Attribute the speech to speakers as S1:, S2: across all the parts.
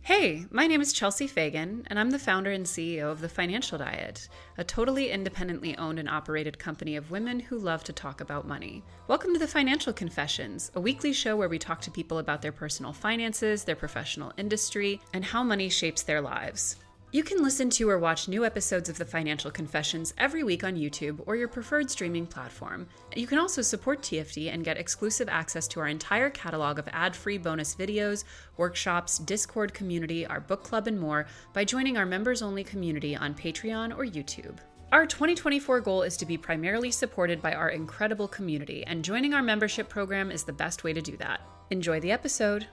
S1: Hey, my name is Chelsea Fagan, and I'm the founder and CEO of The Financial Diet, a totally independently owned and operated company of women who love to talk about money. Welcome to The Financial Confessions, a weekly show where we talk to people about their personal finances, their professional industry, and how money shapes their lives. You can listen to or watch new episodes of The Financial Confessions every week on YouTube or your preferred streaming platform. You can also support TFD and get exclusive access to our entire catalog of ad-free bonus videos, workshops, Discord community, our book club, and more by joining our members-only community on Patreon or YouTube. Our 2024 goal is to be primarily supported by our incredible community, and joining our membership program is the best way to do that. Enjoy the episode.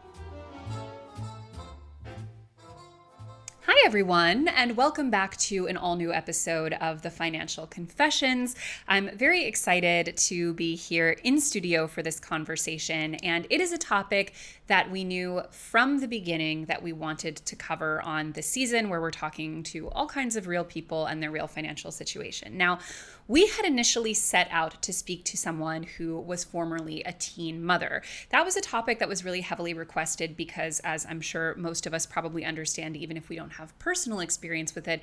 S1: Hi, everyone, and welcome back to an all-new episode of The Financial Confessions. I'm very excited to be here in studio for this conversation, and it is a topic that we knew from the beginning that we wanted to cover on this season, where we're talking to all kinds of real people and their real financial situation. Now, we had initially set out to speak to someone who was formerly a teen mother. That was a topic that was really heavily requested because, as I'm sure most of us probably understand, even if we don't have personal experience with it,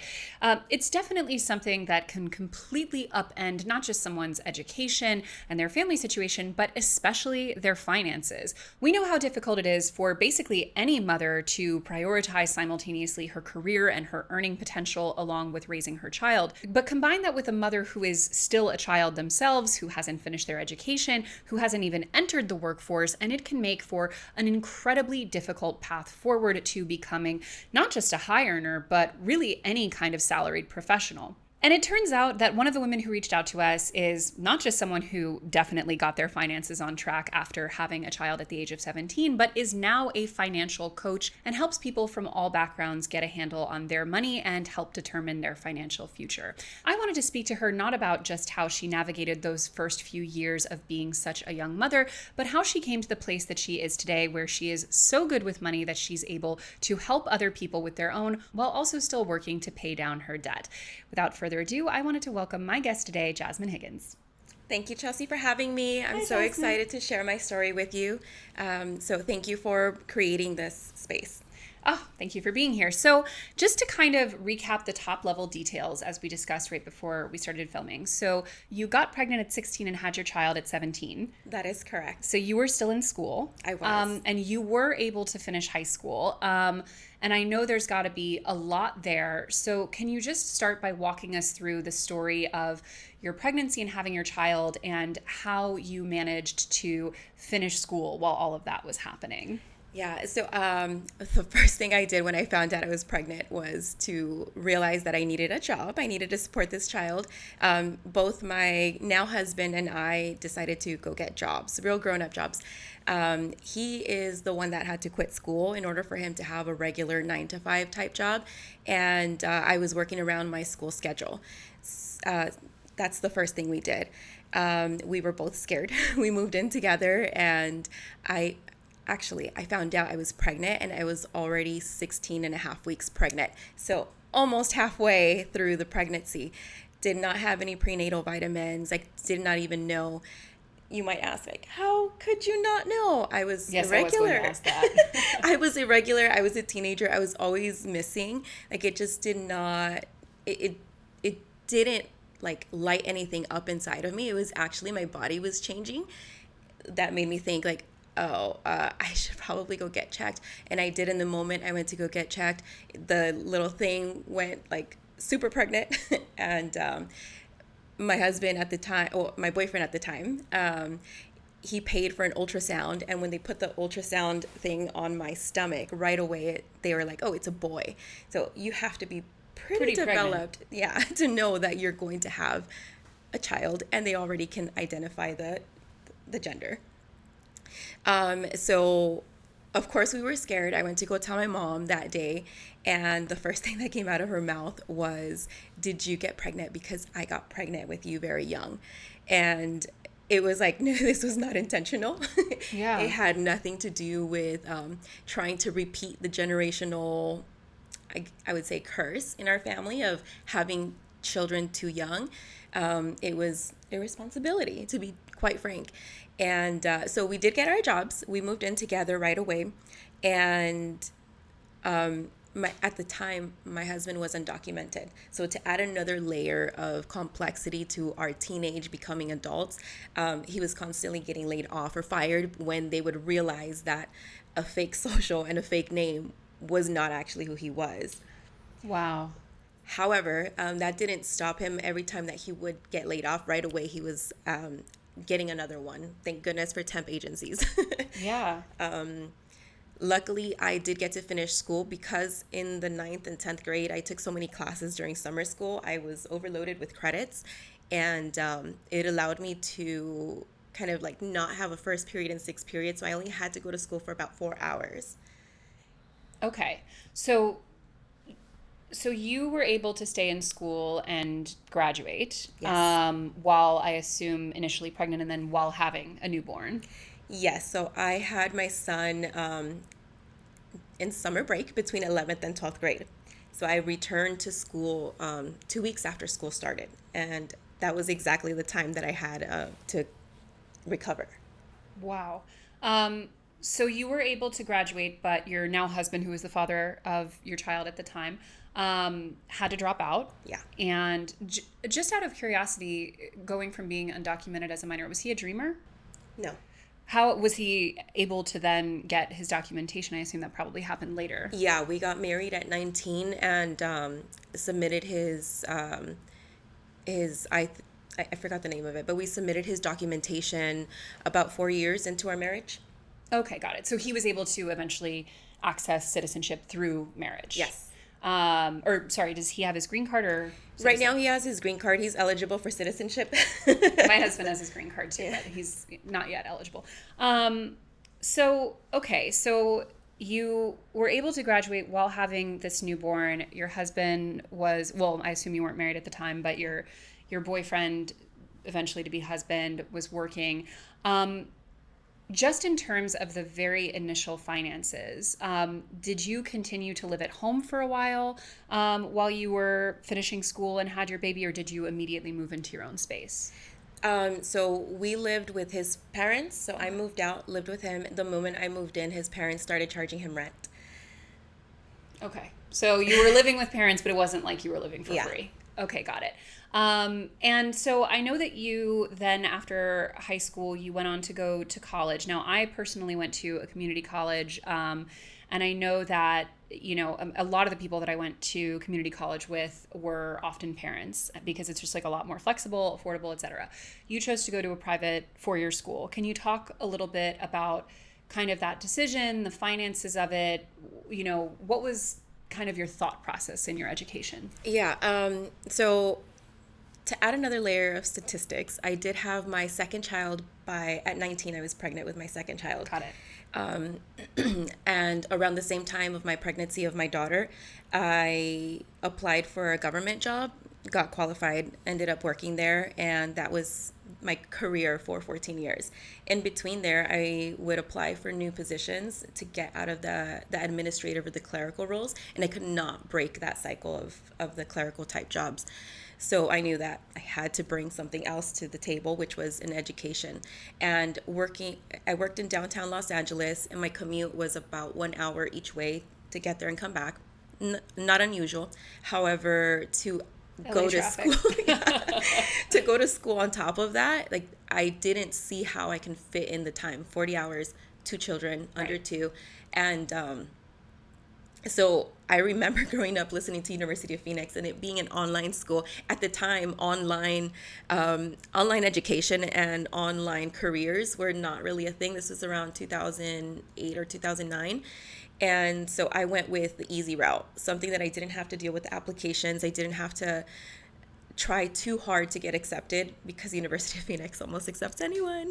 S1: it's definitely something that can completely upend not just someone's education and their family situation, but especially their finances. We know how difficult it is for basically any mother to prioritize simultaneously her career and her earning potential along with raising her child. But combine that with a mother who is still a child themselves, who hasn't finished their education, who hasn't even entered the workforce, and it can make for an incredibly difficult path forward to becoming not just a high earner, but really any kind of salaried professional. And it turns out that one of the women who reached out to us is not just someone who definitely got their finances on track after having a child at the age of 17, but is now a financial coach and helps people from all backgrounds get a handle on their money and help determine their financial future. I wanted to speak to her not about just how she navigated those first few years of being such a young mother, but how she came to the place that she is today, where she is so good with money that she's able to help other people with their own while also still working to pay down her debt. Without further ado, I wanted to welcome my guest today, Jazmin Higgins.
S2: Thank you, Chelsea, for having me. I'm so
S1: Jasmine.
S2: excited to share my story with you. So thank you for creating this space.
S1: Oh, thank you for being here. So just to kind of recap the top level details as we discussed right before we started filming. So you got pregnant at 16 and had your child at 17.
S2: That is correct.
S1: So you were still in school.
S2: I was.
S1: And you were able to finish high school. And I know there's got to be a lot there. So can you just start by walking us through the story of your pregnancy and having your child and how you managed to finish school while all of that was happening?
S2: Yeah, so the first thing I did when I found out I was pregnant was to realize that I needed a job. I needed to support this child. Both my now husband and I decided to go get jobs, real grown-up jobs. He is the one that had to quit school in order for him to have a regular 9-to-5 type job. And I was working around my school schedule. That's the first thing we did. We were both scared. We moved in together, and I found out I was pregnant, and I was already 16 and a half weeks pregnant. So almost halfway through the pregnancy. Did not have any prenatal vitamins. I did not even know. You might ask, like, how could you not know? I was irregular.
S1: I was going to ask that.
S2: I was irregular. I was a teenager. I was always missing. Like, it just did not, it didn't like light anything up inside of me. It was actually my body was changing. That made me think like, I should probably go get checked. And I did in the moment I went to go get checked. The little thing went like super pregnant. And my husband at the time, or my boyfriend at the time, he paid for an ultrasound. And when they put the ultrasound thing on my stomach, right away, they were like, oh, it's a boy. So you have to be pretty developed, to know that you're going to have a child. And they already can identify the gender. So of course we were scared. I went to go tell my mom that day, and the first thing that came out of her mouth was, did you get pregnant? Because I got pregnant with you very young. And it was like, no, this was not intentional.
S1: Yeah.
S2: It had nothing to do with trying to repeat the generational, I would say, curse in our family of having children too young. It was irresponsibility, to be quite frank. And so we did get our jobs. We moved in together right away. And At the time, my husband was undocumented. So to add another layer of complexity to our teenage becoming adults, he was constantly getting laid off or fired when they would realize that a fake social and a fake name was not actually who he was.
S1: Wow.
S2: However, that didn't stop him. Every time that he would get laid off, right away he was getting another one. Thank goodness for temp agencies.
S1: Yeah.
S2: Luckily, I did get to finish school because in the 9th and 10th grade, I took so many classes during summer school. I was overloaded with credits, and it allowed me to kind of like not have a first period and sixth period. So I only had to go to school for about 4 hours.
S1: Okay. So you were able to stay in school and graduate,
S2: Yes.
S1: while I assume initially pregnant and then while having a newborn.
S2: Yes, so I had my son in summer break between 11th and 12th grade. So I returned to school 2 weeks after school started. And that was exactly the time that I had to recover.
S1: Wow. So you were able to graduate, but your now husband, who was the father of your child at the time, had to drop out.
S2: Yeah.
S1: And just out of curiosity, going from being undocumented as a minor, was he a dreamer?
S2: No.
S1: How was he able to then get his documentation? I assume that probably happened later.
S2: Yeah, we got married at 19 and submitted his I forgot the name of it, but we submitted his documentation about 4 years into our marriage.
S1: Okay, got it. So he was able to eventually access citizenship through marriage.
S2: Yes.
S1: Or sorry, does he have his green card or
S2: Right now he has his green card. He's eligible for citizenship.
S1: My husband has his green card too, but he's not yet eligible. So you were able to graduate while having this newborn. Your husband was, well, I assume you weren't married at the time, but your boyfriend, eventually to be husband, was working. Just in terms of the very initial finances, did you continue to live at home for a while you were finishing school and had your baby, or did you immediately move into your own space?
S2: So we lived with his parents. So I moved out, lived with him. The moment I moved in, his parents started charging him rent.
S1: Okay. So you were living with parents, but it wasn't like you were living for free. Okay, got it. And so I know that you then, after high school, you went on to go to college. Now, I personally went to a community college, and I know that, a lot of the people that I went to community college with were often parents because it's just like a lot more flexible, affordable, etc. You chose to go to a private four-year school. Can you talk a little bit about kind of that decision, the finances of it? What was kind of your thought process in your education?
S2: Yeah. So to add another layer of statistics, I did have my second child at 19. I was pregnant with my second child.
S1: Got it.
S2: And around the same time of my pregnancy of my daughter, I applied for a government job, got qualified, ended up working there, and that was my career for 14 years. In between there, I would apply for new positions to get out of the administrative or the clerical roles, and I could not break that cycle of the clerical type jobs. So I knew that I had to bring something else to the table, which was an education. And I worked in downtown Los Angeles, and my commute was about 1 hour each way to get there and come back. Not unusual. However, to go to school, to go to school on top of that, like I didn't see how I can fit in the time. 40 hours, 2 children, under 2, and so I remember growing up listening to University of Phoenix and it being an online school. At the time, online education and online careers were not really a thing. This was around 2008 or 2009. And so I went with the easy route, something that I didn't have to deal with applications. I didn't have to try too hard to get accepted because the University of Phoenix almost accepts anyone.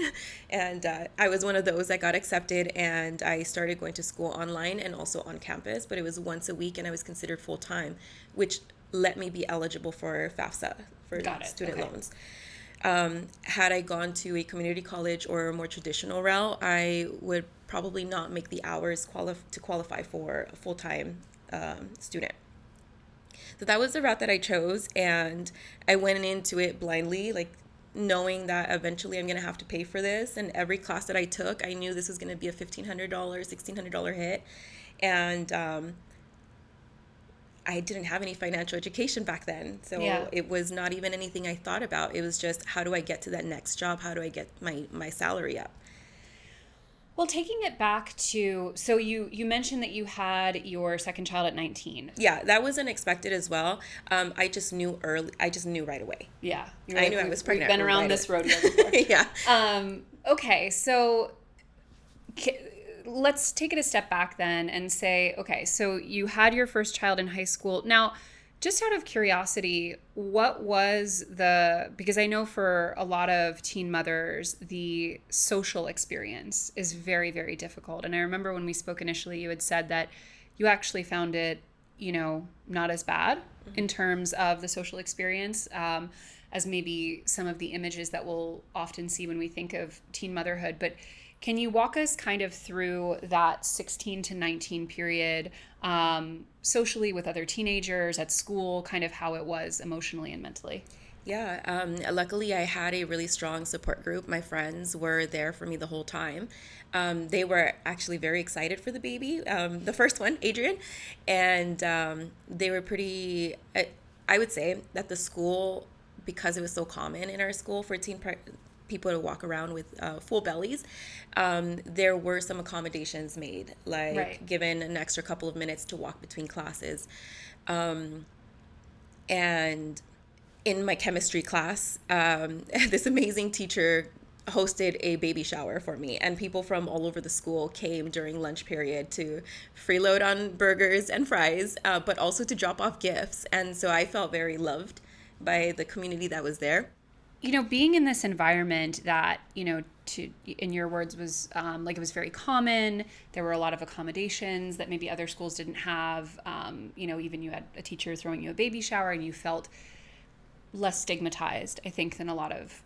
S2: And I was one of those that got accepted, and I started going to school online and also on campus, but it was once a week and I was considered full-time, which let me be eligible for FAFSA, for student loans. Had I gone to a community college or a more traditional route, I would probably not make the hours to qualify for a full-time student. So that was the route that I chose, and I went into it blindly, like knowing that eventually I'm going to have to pay for this. And every class that I took, I knew this was going to be a $1,500, $1,600 hit. And I didn't have any financial education back then. So
S1: Yeah.
S2: it was not even anything I thought about. It was just, how do I get to that next job? How do I get my salary up?
S1: Well, taking it back to, so you mentioned that you had your second child at 19.
S2: Yeah, that was unexpected as well. I just knew early. I just knew right away.
S1: Yeah. You're
S2: I
S1: like,
S2: knew I was pregnant.
S1: We've been around
S2: right
S1: this
S2: away.
S1: rodeo before.
S2: Yeah.
S1: Okay, so let's take it a step back then and say, okay, so you had your first child in high school. Now, just out of curiosity, what was because I know for a lot of teen mothers, the social experience is very, very difficult. And I remember when we spoke initially, you had said that you actually found it, not as bad in terms of the social experience, as maybe some of the images that we'll often see when we think of teen motherhood. But can you walk us kind of through that 16 to 19 period, socially with other teenagers at school, kind of how it was emotionally and mentally?
S2: Yeah, luckily I had a really strong support group. My friends were there for me the whole time. They were actually very excited for the baby, the first one, Adrian, and they were pretty. I would say that the school, because it was so common in our school for people to walk around with full bellies, there were some accommodations made, like
S1: Right.
S2: given an extra couple of minutes to walk between classes, and in my chemistry class, this amazing teacher hosted a baby shower for me, and people from all over the school came during lunch period to freeload on burgers and fries, but also to drop off gifts. And so I felt very loved by the community that was there.
S1: Being in this environment that, to in your words was like it was very common. There were a lot of accommodations that maybe other schools didn't have. Even you had a teacher throwing you a baby shower, and you felt less stigmatized, I think, than a lot of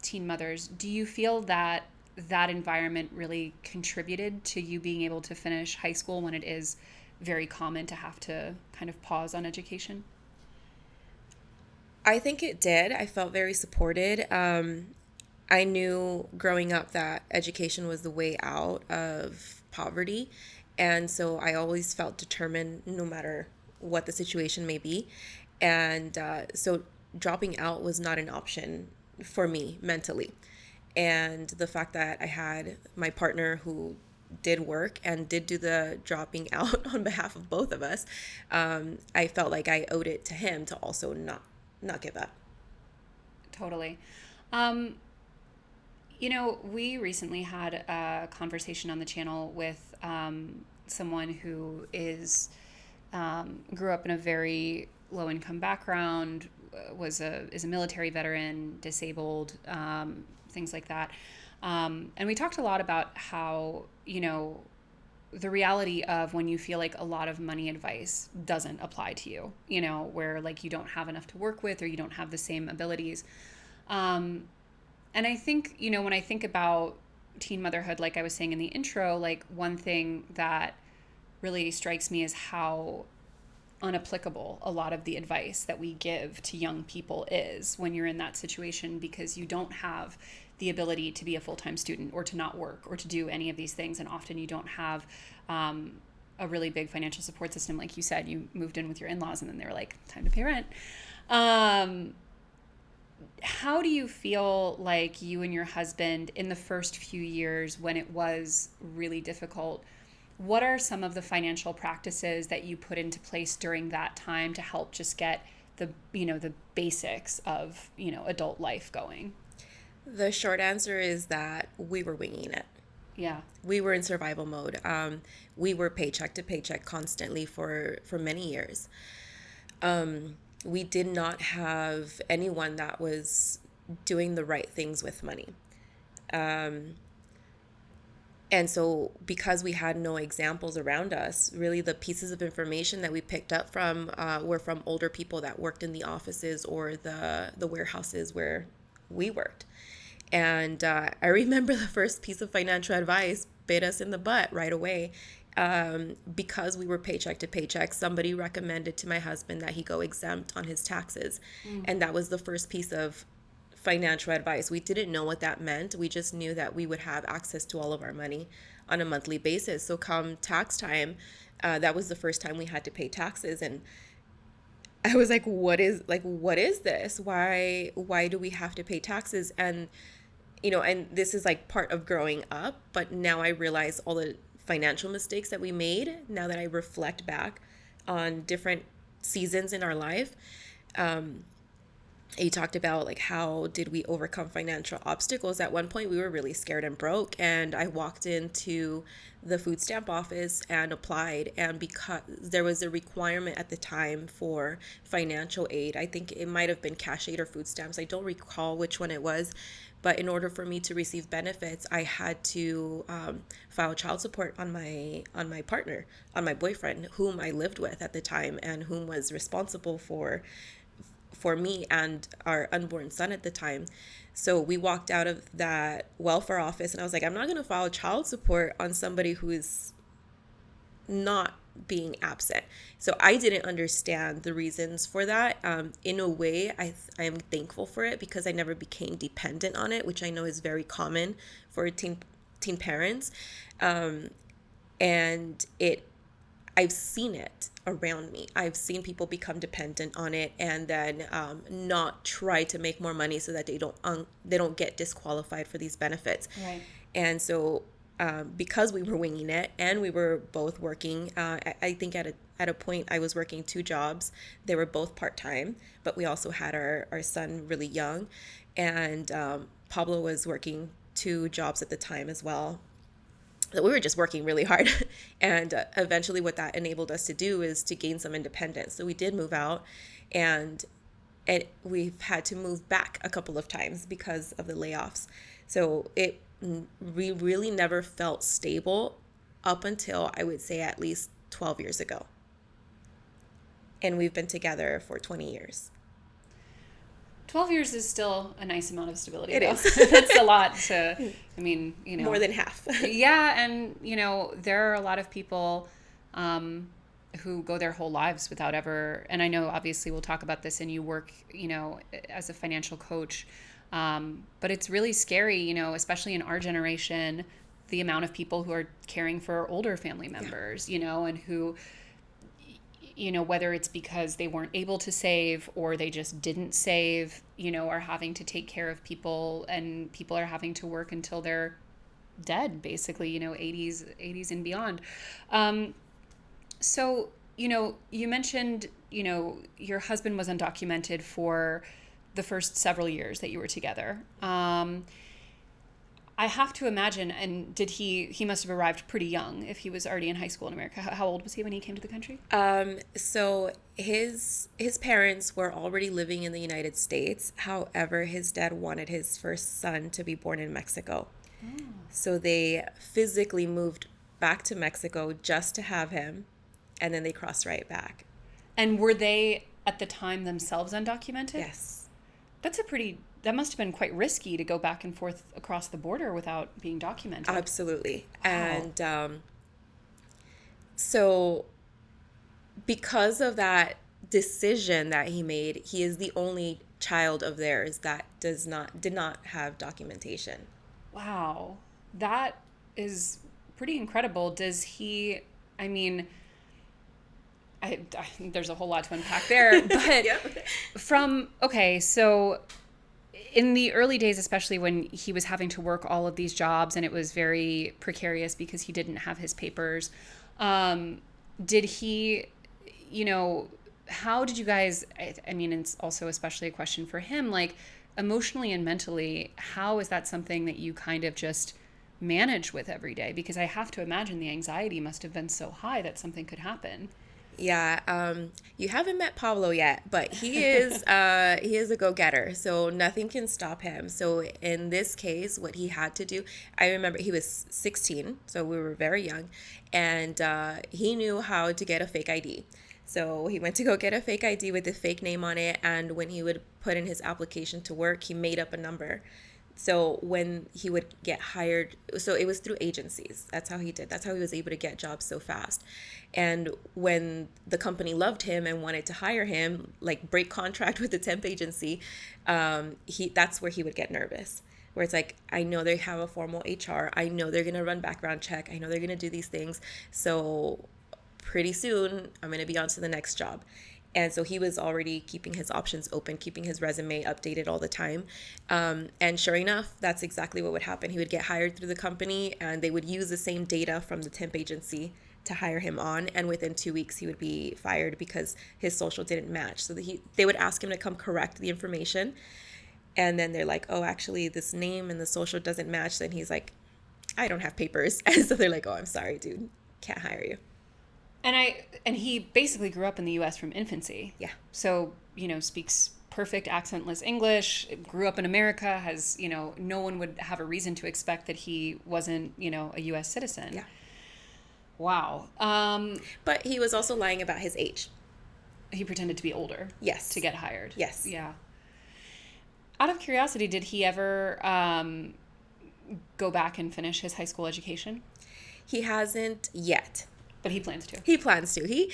S1: teen mothers. Do you feel that that environment really contributed to you being able to finish high school when it is very common to have to kind of pause on education?
S2: I think it did. I felt very supported. I knew growing up that education was the way out of poverty. And so I always felt determined no matter what the situation may be. And so dropping out was not an option for me mentally. And the fact that I had my partner who did work and did do the dropping out on behalf of both of us, I felt like I owed it to him to also not give up.
S1: Totally. We recently had a conversation on the channel with someone who grew up in a very low income background, is a military veteran, disabled, things like that. And we talked a lot about how, the reality of when you feel like a lot of money advice doesn't apply to you, where like you don't have enough to work with or you don't have the same abilities. And I think, when I think about teen motherhood, like I was saying in the intro, like one thing that really strikes me is how unapplicable a lot of the advice that we give to young people is when you're in that situation, because you don't have the ability to be a full-time student or to not work or to do any of these things. And often you don't have a really big financial support system. Like you said, you moved in with your in-laws and then they were like, time to pay rent. How do you feel like you and your husband in the first few years when it was really difficult, what are some of the financial practices that you put into place during that time to help just get the basics of, adult life going?
S2: The short answer is that we were winging it.
S1: Yeah.
S2: We were in survival mode. We were paycheck to paycheck constantly for many years. We did not have anyone that was doing the right things with money. And so because we had no examples around us, really the pieces of information that we picked up from were from older people that worked in the offices or the warehouses where we worked. And I remember the first piece of financial advice bit us in the butt right away. Because we were paycheck to paycheck, somebody recommended to my husband that he go exempt on his taxes. And that was the first piece of financial advice. We didn't know what that meant. We just knew that we would have access to all of our money on a monthly basis. So come tax time, that was the first time we had to pay taxes, and I was like, what is this? Why do we have to pay taxes? And and this is like part of growing up, but now I realize all the financial mistakes that we made now that I reflect back on different seasons in our life. You talked about like how did we overcome financial obstacles. At one point we were really scared and broke, and I walked into the food stamp office and applied, and because there was a requirement at the time for financial aid, I think it might have been cash aid or food stamps, I don't recall which one it was, but in order for me to receive benefits, I had to file child support on my partner, on my boyfriend, whom I lived with at the time and whom was responsible for me and our unborn son at the time. So we walked out of that welfare office, and I was like, I'm not going to file child support on somebody who is not being absent. So I didn't understand the reasons for that. In a way, I am thankful for it because I never became dependent on it, which I know is very common for teen parents. And I've seen it around me. I've seen people become dependent on it and then not try to make more money so that they don't get disqualified for these benefits.
S1: Right.
S2: And so because we were winging it and we were both working, I think at a point I was working 2 jobs. They were both part-time, but we also had our son really young, and Pablo was working 2 jobs at the time as well. We were just working really hard. And eventually what that enabled us to do is to gain some independence. So we did move out, and we've had to move back a couple of times because of the layoffs. So we really never felt stable up until I would say at least 12 years ago. And we've been together for 20 years.
S1: 12 years is still a nice amount of stability.
S2: It is.
S1: That's a lot to,
S2: More than half.
S1: Yeah. And, there are a lot of people who go their whole lives without ever, and I know obviously we'll talk about this, and you work, as a financial coach, but it's really scary, especially in our generation, the amount of people who are caring for older family members, and who, whether it's because they weren't able to save or they just didn't save, are having to take care of people, and people are having to work until they're dead, basically, 80s and beyond. So, you mentioned, your husband was undocumented for the first several years that you were together. I have to imagine, and he must have arrived pretty young if he was already in high school in America. How old was he when he came to the country?
S2: So his parents were already living in the United States. However, his dad wanted his first son to be born in Mexico. Oh. So they physically moved back to Mexico just to have him, and then they crossed right back.
S1: And were they at the time themselves undocumented?
S2: Yes.
S1: That must have been quite risky to go back and forth across the border without being documented.
S2: Absolutely.
S1: Wow.
S2: And so because of that decision that he made, he is the only child of theirs that did not have documentation.
S1: Wow. That is pretty incredible. Does he, there's a whole lot to unpack there, but
S2: Yep.
S1: So in the early days, especially when he was having to work all of these jobs and it was very precarious because he didn't have his papers, did he, how did you guys, it's also especially a question for him, like emotionally and mentally, how is that something that you kind of just manage with every day? Because I have to imagine the anxiety must have been so high that something could happen.
S2: Yeah, you haven't met Pablo yet, but he is a go-getter, so nothing can stop him. So in this case, what he had to do, I remember he was 16, so we were very young, and he knew how to get a fake ID. So he went to go get a fake ID with a fake name on it, and when he would put in his application to work, he made up a number So when he would get hired, so it was through agencies. That's how he did. That's how he was able to get jobs so fast. And when the company loved him and wanted to hire him, like break contract with the temp agency, that's where he would get nervous. Where it's like, I know they have a formal HR. I know they're gonna run background check. I know they're gonna do these things. So pretty soon, I'm gonna be on to the next job. And so he was already keeping his options open, keeping his resume updated all the time. And sure enough, that's exactly what would happen. He would get hired through the company, and they would use the same data from the temp agency to hire him on. And within 2 weeks, he would be fired because his social didn't match. So they would ask him to come correct the information. And then they're like, oh, actually, this name and the social doesn't match. Then he's like, I don't have papers. And so they're like, oh, I'm sorry, dude. Can't hire you.
S1: And he basically grew up in the U.S. from infancy.
S2: Yeah.
S1: So, speaks perfect accentless English, grew up in America, has, no one would have a reason to expect that he wasn't, a U.S. citizen.
S2: Yeah.
S1: Wow.
S2: But he was also lying about his age.
S1: He pretended to be older.
S2: Yes.
S1: To get hired.
S2: Yes.
S1: Yeah. Out of curiosity, did he ever go back and finish his high school education?
S2: He hasn't yet.
S1: But he plans to.
S2: He plans to.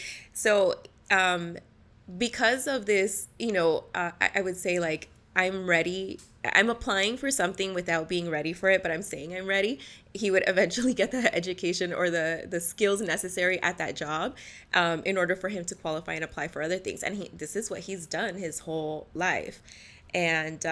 S2: Because of this, I would say like I'm ready. I'm applying for something without being ready for it, but I'm saying I'm ready. He would eventually get the education or the skills necessary at that job in order for him to qualify and apply for other things. And this is what he's done his whole life. And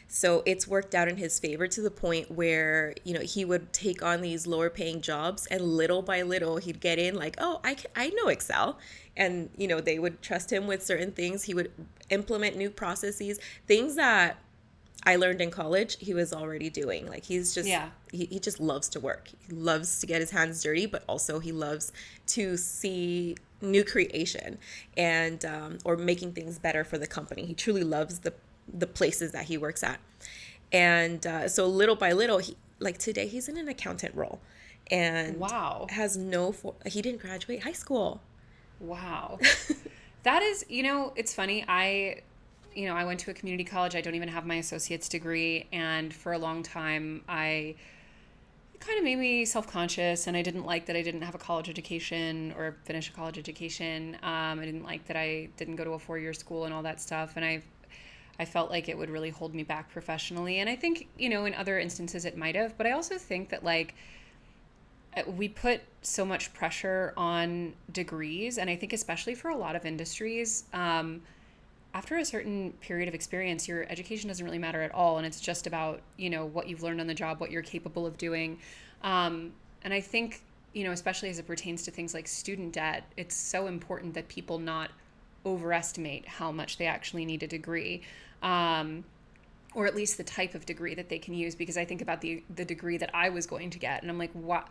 S2: so it's worked out in his favor to the point where, he would take on these lower paying jobs, and little by little he'd get in like, oh, I know Excel. And, they would trust him with certain things. He would implement new processes, things that I learned in college, he was already doing. Like he's just, he just loves to work. He loves to get his hands dirty, but also he loves to see new creation and, or making things better for the company. He truly loves the places that he works at. And so little by little, today he's in an accountant role and
S1: wow,
S2: has he didn't graduate high school.
S1: Wow. That is, it's funny. I went to a community college. I don't even have my associate's degree. And for a long time, it kind of made me self-conscious, and I didn't like that I didn't have a college education or finish a college education. I didn't like that I didn't go to a 4-year school and all that stuff. And I felt like it would really hold me back professionally. And I think, in other instances it might have, but I also think that we put so much pressure on degrees. And I think especially for a lot of industries, after a certain period of experience, your education doesn't really matter at all. And it's just about, what you've learned on the job, what you're capable of doing. And I think, especially as it pertains to things like student debt, it's so important that people not overestimate how much they actually need a degree, or at least the type of degree that they can use. Because I think about the degree that I was going to get, and I'm like, what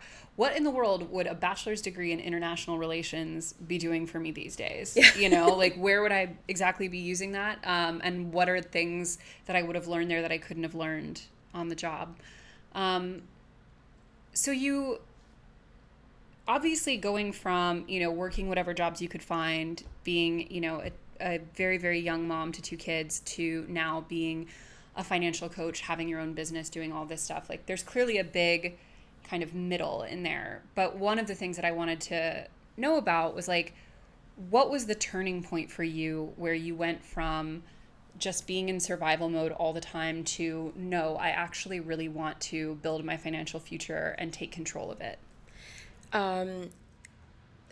S1: in the world would a bachelor's degree in international relations be doing for me these days? Yeah. Where would I exactly be using that? And what are things that I would have learned there that I couldn't have learned on the job? So you obviously going from, working whatever jobs you could find, being, a very, very young mom to 2 kids, to now being a financial coach, having your own business, doing all this stuff. There's clearly a big kind of middle in there. But one of the things that I wanted to know about was what was the turning point for you where you went from just being in survival mode all the time to, no, I actually really want to build my financial future and take control of it?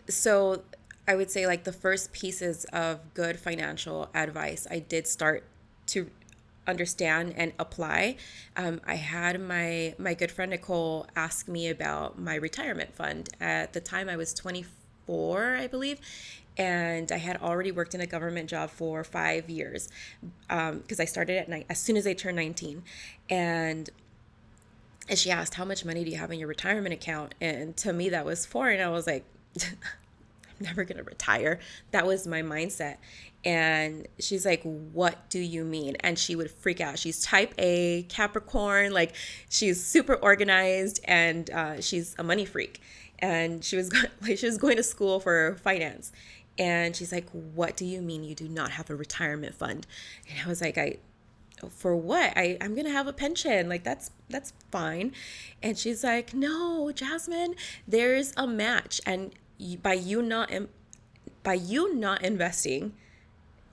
S2: So I would say the first pieces of good financial advice I did start to understand and apply. I had my good friend Nicole ask me about my retirement fund. At the time I was 24, I believe. And I had already worked in a government job for 5 years because I started at night as soon as I turned 19. And she asked, how much money do you have in your retirement account? And to me, that was foreign. I was like, I'm never going to retire. That was my mindset. And she's like, what do you mean? And she would freak out. She's type A, Capricorn, she's super organized, and she's a money freak. And she was going to school for finance. And she's like, what do you mean you do not have a retirement fund? And I was like, for what? I'm going to have a pension. Like, that's fine. And she's like, no, Jasmine, there's a match. And by you not investing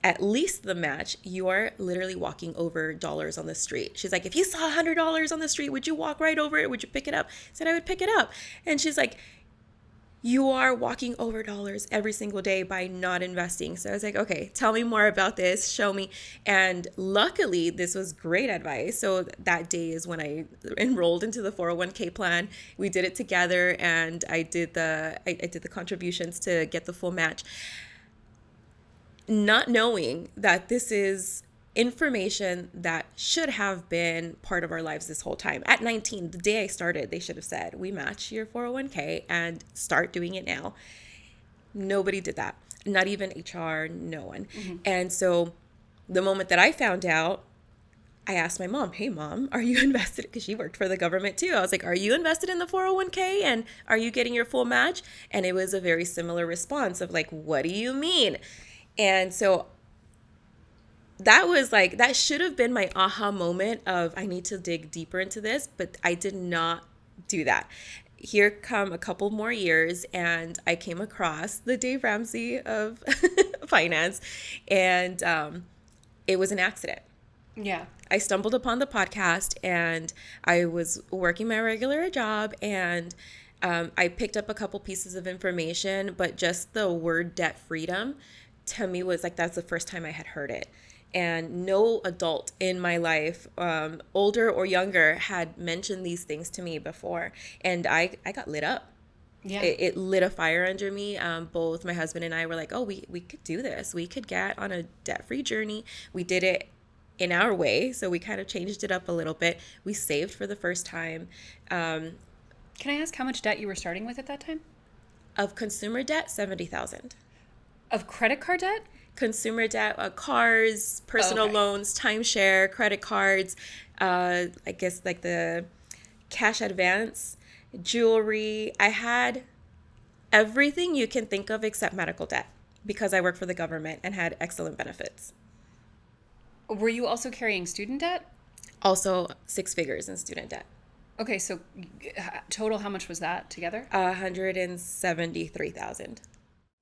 S2: at least the match, you are literally walking over dollars on the street. She's like, if you saw $100 on the street, would you walk right over it? Would you pick it up? I said, I would pick it up. And she's like, you are walking over dollars every single day by not investing. So I was like, okay, tell me more about this. Show me. And luckily, this was great advice. So that day is when I enrolled into the 401k plan. We did it together, and I did the contributions to get the full match, not knowing that this is information that should have been part of our lives this whole time. At 19, the day I started, they should have said, we match your 401k and start doing it now. Nobody did that. Not even HR, no one. And so the moment that I found out, I asked my mom, hey mom, are you invested? Because she worked for the government too. I was like, are you invested in the 401k and are you getting your full match? And it was a very similar response of like, what do you mean? And so that was like, that should have been my aha moment of I need to dig deeper into this, but I did not do that. Here come a couple more years, and I came across the Dave Ramsey of finance, and it was an accident.
S1: Yeah.
S2: I stumbled upon the podcast, and I was working my regular job, and I picked up a couple pieces of information, but just the word debt freedom to me was like, that's the first time I had heard it. And no adult in my life, older or younger, had mentioned these things to me before. And I got lit up. Yeah. It lit a fire under me. Both my husband and I were like, oh, we could do this. We could get on a debt-free journey. We did it in our way. So we kind of changed it up a little bit. We saved for the first time.
S1: Can I ask how much debt you were starting with at that time?
S2: Of consumer debt, $70,000.
S1: Of credit card debt?
S2: Consumer debt, cars, personal loans, timeshare, credit cards, I guess like the cash advance, jewelry. I had everything you can think of except medical debt because I work for the government and had excellent benefits.
S1: Were you also carrying student debt?
S2: Also 6 figures in student debt.
S1: Okay, so total, how much was that together?
S2: $173,000.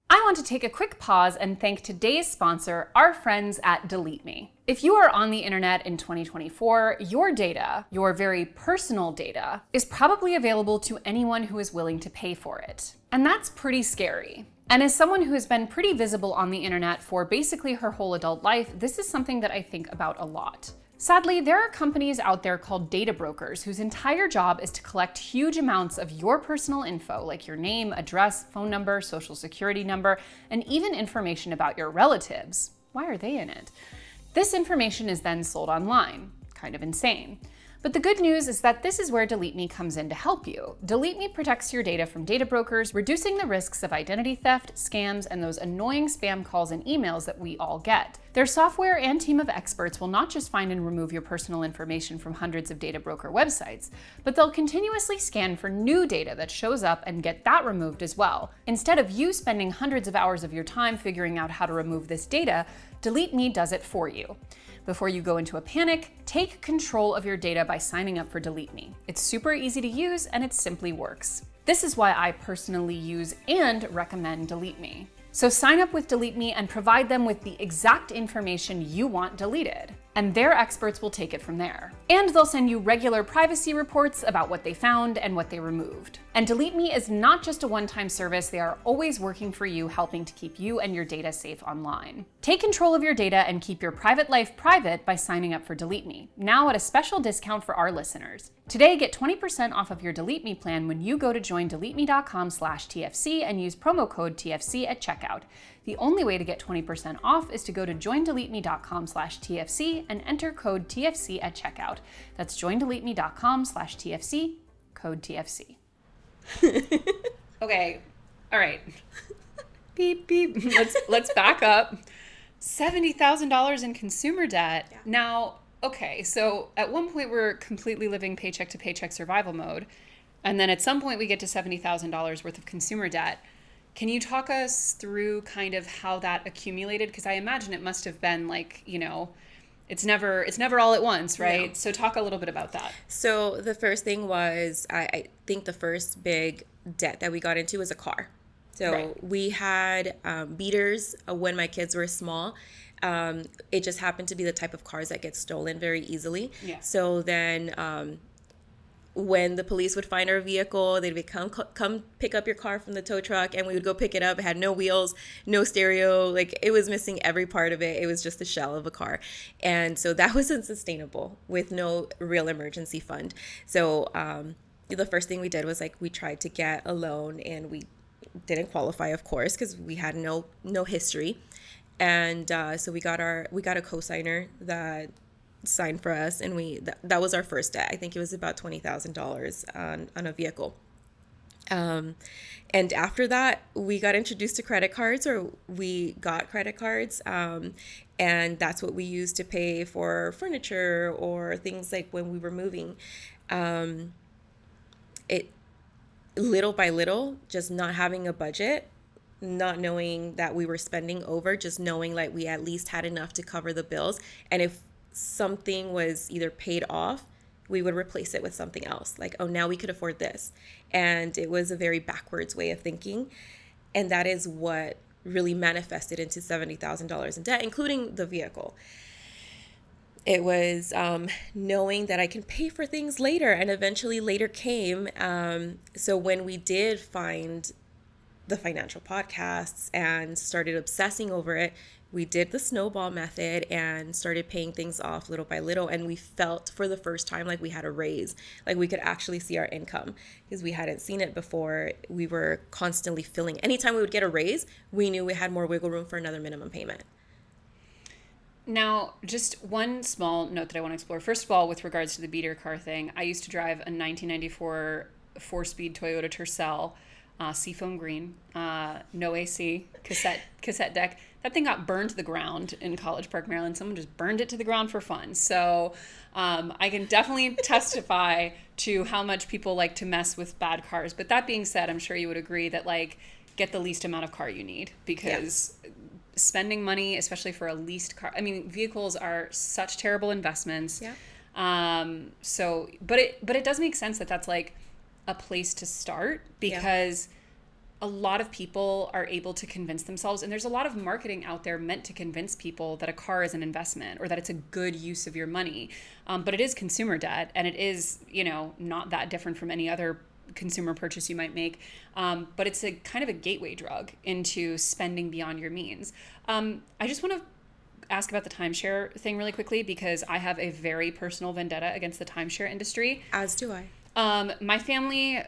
S1: I want to take a quick pause and thank today's sponsor, our friends at Delete Me. If you are on the internet in 2024, your data, your very personal data, is probably available to anyone who is willing to pay for it. And that's pretty scary. And as someone who has been pretty visible on the internet for basically her whole adult life, this is something that I think about a lot. Sadly, there are companies out there called data brokers whose entire job is to collect huge amounts of your personal info, like your name, address, phone number, social security number, and even information about your relatives. Why are they in it? This information is then sold online. Kind of insane. But the good news is that this is where Delete Me comes in to help you. Delete Me protects your data from data brokers, reducing the risks of identity theft, scams, and those annoying spam calls and emails that we all get. Their software and team of experts will not just find and remove your personal information from hundreds of data broker websites, but they'll continuously scan for new data that shows up and get that removed as well. Instead of you spending hundreds of hours of your time figuring out how to remove this data, Delete Me does it for you. Before you go into a panic, take control of your data by signing up for Delete Me. It's super easy to use and it simply works. This is why I personally use and recommend Delete Me. So sign up with Delete Me and provide them with the exact information you want deleted, and their experts will take it from there. And they'll send you regular privacy reports about what they found and what they removed. And Delete Me is not just a one-time service, they are always working for you, helping to keep you and your data safe online. Take control of your data and keep your private life private by signing up for Delete Me, now at a special discount for our listeners. Today, get 20% off of your Delete Me plan when you go to joindeleteme.com/TFC and use promo code TFC at checkout. The only way to get 20% off is to go to joindeleteme.com/TFC and enter code TFC at checkout. That's joindeleteme.com/TFC, code TFC. Okay, all right. Beep, beep. Let's back up. $70,000 in consumer debt. Yeah. Now, okay, so at one point we're completely living paycheck to paycheck survival mode. And then at some point we get to $70,000 worth of consumer debt. Can you talk us through kind of how that accumulated? Because I imagine it must have been like, it's never all at once, right?
S2: No.
S1: So talk a little bit about that.
S2: So the first thing was, I think the first big debt that we got into was a car. So
S1: Right.
S2: we had beaters when my kids were small. It just happened to be the type of cars that get stolen very easily.
S1: Yeah.
S2: So then when the police would find our vehicle, they'd be come pick up your car from the tow truck, and we would go pick it up. It had no wheels, no stereo, like it was missing every part of it. It was just a shell of a car. And so that was unsustainable with no real emergency fund. So the first thing we did was like we tried to get a loan, and we didn't qualify, of course, because we had no history. And so we got a cosigner that signed for us, and that was our first debt. I think it was about $20,000 on a vehicle. And after that, we got introduced to credit cards, or we got credit cards, and that's what we used to pay for furniture or things like when we were moving. It little by little, just not having a budget, not knowing that we were spending over, just knowing like we at least had enough to cover the bills, and if something was either paid off, we would replace it with something else. Like, oh, now we could afford this. And it was a very backwards way of thinking. And that is what really manifested into $70,000 in debt, including the vehicle. It was knowing that I can pay for things later, and eventually later came. So when we did find the financial podcasts and started obsessing over it, we did the snowball method and started paying things off little by little. And we felt for the first time like we had a raise, like we could actually see our income, because we hadn't seen it before. We were constantly filling. Anytime we would get a raise, we knew we had more wiggle room for another minimum payment.
S1: Now, just one small note that I want to explore. First of all, with regards to the beater car thing, I used to drive a 1994 four-speed Toyota Tercel, seafoam green, no AC, cassette deck. That thing got burned to the ground in College Park, Maryland. Someone just burned it to the ground for fun. So I can definitely testify to how much people like to mess with bad cars. But that being said, I'm sure you would agree that like get the least amount of car you need, because spending money, especially for a leased car, I mean, vehicles are such terrible investments.
S2: Yeah.
S1: So, but it does make sense that that's like a place to start, because a lot of people are able to convince themselves, and there's a lot of marketing out there meant to convince people that a car is an investment or that it's a good use of your money. But it is consumer debt, and it is, not that different from any other consumer purchase you might make. But it's a kind of a gateway drug into spending beyond your means. I just want to ask about the timeshare thing really quickly, because I have a very personal vendetta against the timeshare industry.
S2: As do I.
S1: My family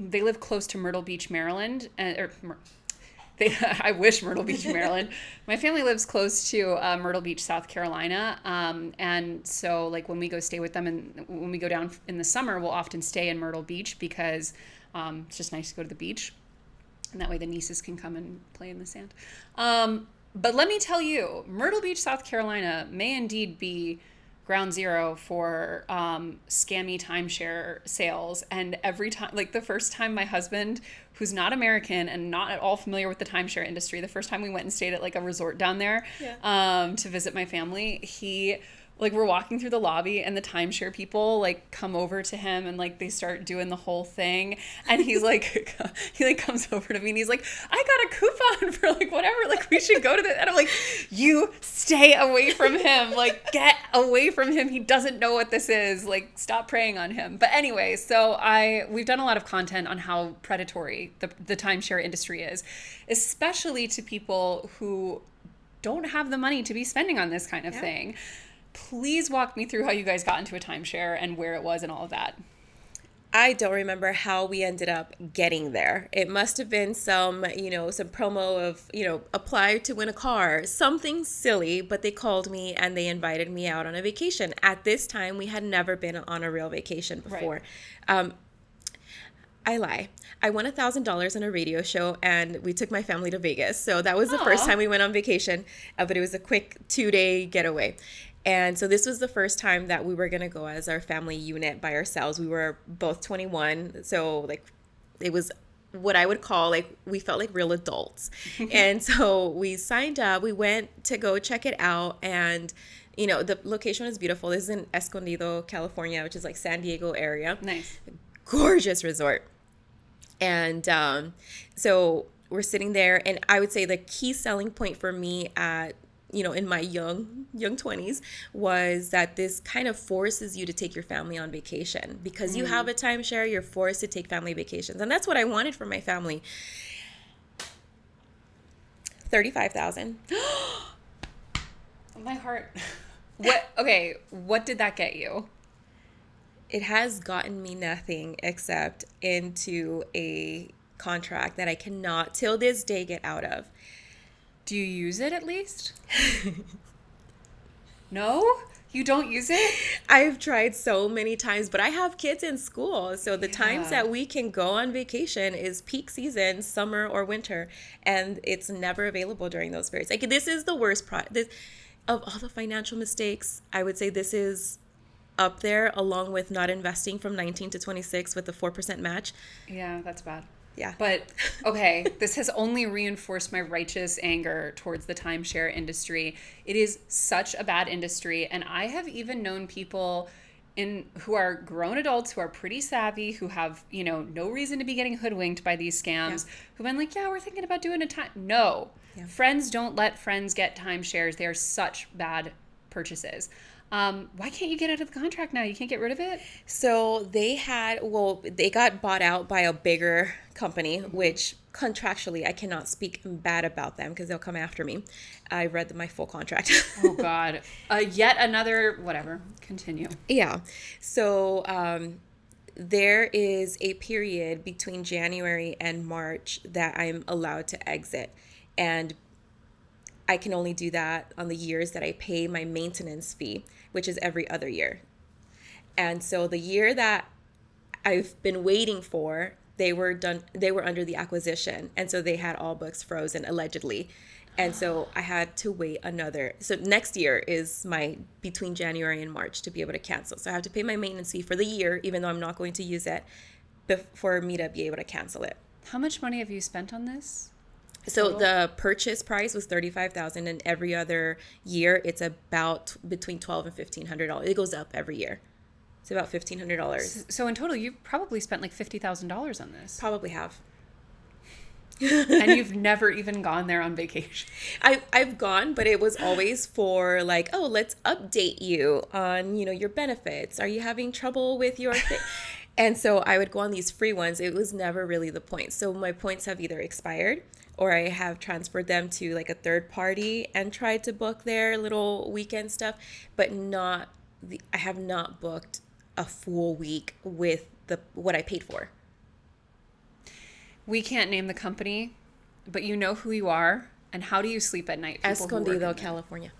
S1: they live close to Myrtle Beach, Maryland. I wish Myrtle Beach, Maryland. My family lives close to Myrtle Beach, South Carolina. And so like when we go stay with them, and when we go down in the summer, we'll often stay in Myrtle Beach, because it's just nice to go to the beach. And that way the nieces can come and play in the sand. But let me tell you, Myrtle Beach, South Carolina may indeed be ground zero for scammy timeshare sales. And every time, like the first time my husband, who's not American and not at all familiar with the timeshare industry, the first time we went and stayed at like a resort down there to visit my family, we're walking through the lobby, and the timeshare people like come over to him, and like they start doing the whole thing, and he's like he like comes over to me, and he's like, I got a coupon for like whatever, like we should go to this, and I'm like, you stay away from him, like get away from him, he doesn't know what this is, like stop preying on him. But anyway, so we've done a lot of content on how predatory the timeshare industry is, especially to people who don't have the money to be spending on this kind of thing. Please walk me through how you guys got into a timeshare and where it was and all of that.
S2: I don't remember how we ended up getting there. It must have been some promo of, apply to win a car, something silly, but they called me and they invited me out on a vacation. At this time, we had never been on a real vacation before. Right. I lie. I won $1,000 on a radio show, and we took my family to Vegas. So that was the first time we went on vacation, but it was a quick 2-day getaway. And so this was the first time that we were going to go as our family unit by ourselves. We were both 21. So like it was what I would call like, we felt like real adults. And so we signed up, we went to go check it out, and the location was beautiful. This is in Escondido, California, which is like San Diego area.
S1: Nice.
S2: Gorgeous resort. And so we're sitting there, and I would say the key selling point for me at in my young 20s was that this kind of forces you to take your family on vacation, because you have a timeshare, you're forced to take family vacations. And that's what I wanted for my family. $35,000.
S1: My heart. What did that get you?
S2: It has gotten me nothing except into a contract that I cannot till this day get out of.
S1: Do you use it at least? No? You don't use it?
S2: I've tried so many times, but I have kids in school. So the times that we can go on vacation is peak season, summer or winter. And it's never available during those periods. Like, this is the worst of all the financial mistakes. I would say this is up there, along with not investing from 19 to 26 with the 4% match.
S1: Yeah, that's bad.
S2: Yeah.
S1: But, okay, this has only reinforced my righteous anger towards the timeshare industry. It is such a bad industry. And I have even known people who are grown adults, who are pretty savvy, who have, no reason to be getting hoodwinked by these scams, who've been like, yeah, we're thinking about doing a time. No. Yeah. Friends don't let friends get timeshares. They are such bad purchases. Why can't you get out of the contract now? You can't get rid of it?
S2: So they got bought out by a bigger company, which contractually I cannot speak bad about them because they'll come after me. I read my full contract.
S1: Oh, God. Yet another, whatever. Continue.
S2: Yeah. So there is a period between January and March that I'm allowed to exit. And I can only do that on the years that I pay my maintenance fee, which is every other year. And so the year that I've been waiting for, they were under the acquisition. And so they had all books frozen, allegedly. And so I had to wait so next year is between January and March to be able to cancel. So I have to pay my maintenance fee for the year, even though I'm not going to use it, for me to be able to cancel it.
S1: How much money have you spent on this?
S2: So the purchase price was $35,000, and every other year it's about between $1,200 and $1,500. It goes up every year. It's about $1,500.
S1: So in total, you probably spent like $50,000 on this.
S2: Probably have.
S1: And you've never even gone there on vacation.
S2: I've gone, but it was always for like, oh, let's update you on your benefits. Are you having trouble with your thing? And so I would go on these free ones. It was never really the point. So my points have either expired, or I have transferred them to like a third party and tried to book their little weekend stuff, but I have not booked a full week with what I paid for.
S1: We can't name the company, but you know who you are, and how do you sleep at night?
S2: Escondido, California.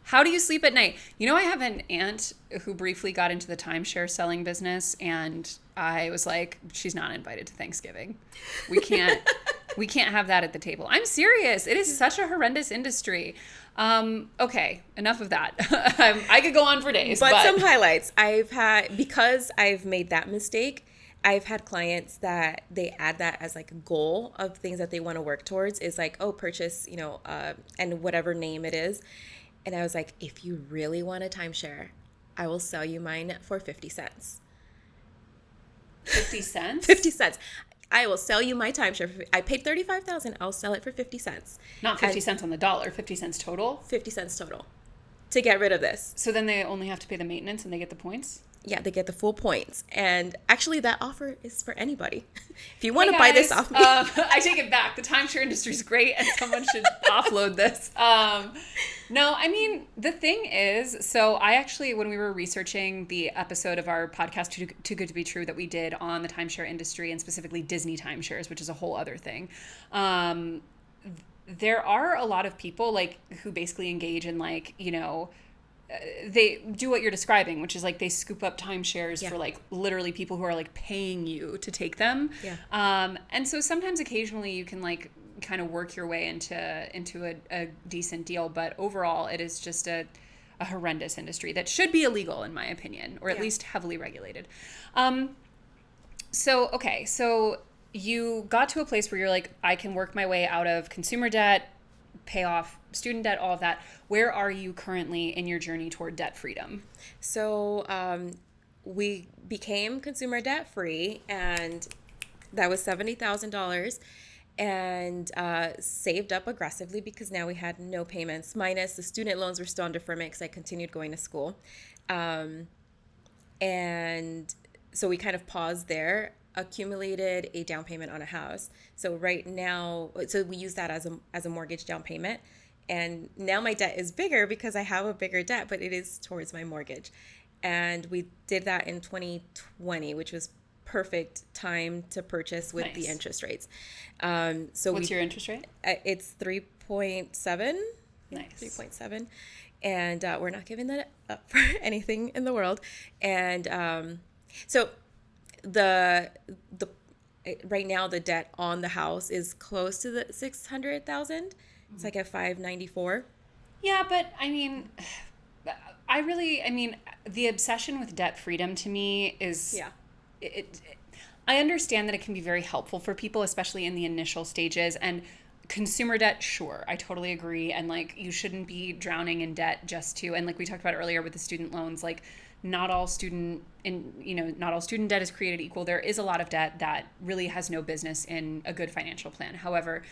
S1: How do you sleep at night? I have an aunt who briefly got into the timeshare selling business, and I was like, she's not invited to Thanksgiving. We can't have that at the table. I'm serious. It is such a horrendous industry. Okay, enough of that. I could go on for days.
S2: But some highlights. Because I've made that mistake, I've had clients that they add that as like a goal of things that they want to work towards, is like, oh, purchase, and whatever name it is. And I was like, if you really want a timeshare, I will sell you mine for 50 cents.
S1: 50 cents?
S2: 50 cents. I will sell you my timeshare. I paid $35,000. I'll sell it for 50 cents.
S1: Not 50 cents on the dollar, 50 cents total?
S2: 50 cents total to get rid of this.
S1: So then they only have to pay the maintenance and they get the points?
S2: Yeah, they get the full points. And actually, that offer is for anybody. If you want to buy this off me.
S1: I take it back. The timeshare industry is great, and someone should offload this. No, I mean, the thing is, so I actually, when we were researching the episode of our podcast, Too Good to Be True, that we did on the timeshare industry, and specifically Disney timeshares, which is a whole other thing, there are a lot of people like who basically engage in like, they do what you're describing, which is like they scoop up timeshares for like literally people who are like paying you to take them. Yeah. And so sometimes occasionally you can like kind of work your way into a decent deal, but overall it is just a horrendous industry that should be illegal in my opinion, or at least heavily regulated. So you got to a place where you're like, I can work my way out of consumer debt, pay off student debt, all of that. Where are you currently in your journey toward debt freedom?
S2: So we became consumer debt free, and that was $70,000, and saved up aggressively because now we had no payments, minus the student loans were still on deferment because I continued going to school. And so we kind of paused there, accumulated a down payment on a house. So right now, so we use that as a mortgage down payment. And now my debt is bigger because I have a bigger debt, but it is towards my mortgage. And we did that in 2020, which was perfect time to purchase with the interest rates. So
S1: what's your interest rate?
S2: It's 3.7.
S1: Nice.
S2: 3.7. And we're not giving that up for anything in the world. And so the right now the debt on the house is close to the 600,000. It's like at 594.
S1: Yeah, but I mean, the obsession with debt freedom to me is I understand that it can be very helpful for people, especially in the initial stages. And consumer debt, sure, I totally agree. And like, you shouldn't be drowning in debt just to, and like we talked about earlier with the student loans, like not all student debt is created equal. There is a lot of debt that really has no business in a good financial plan. However,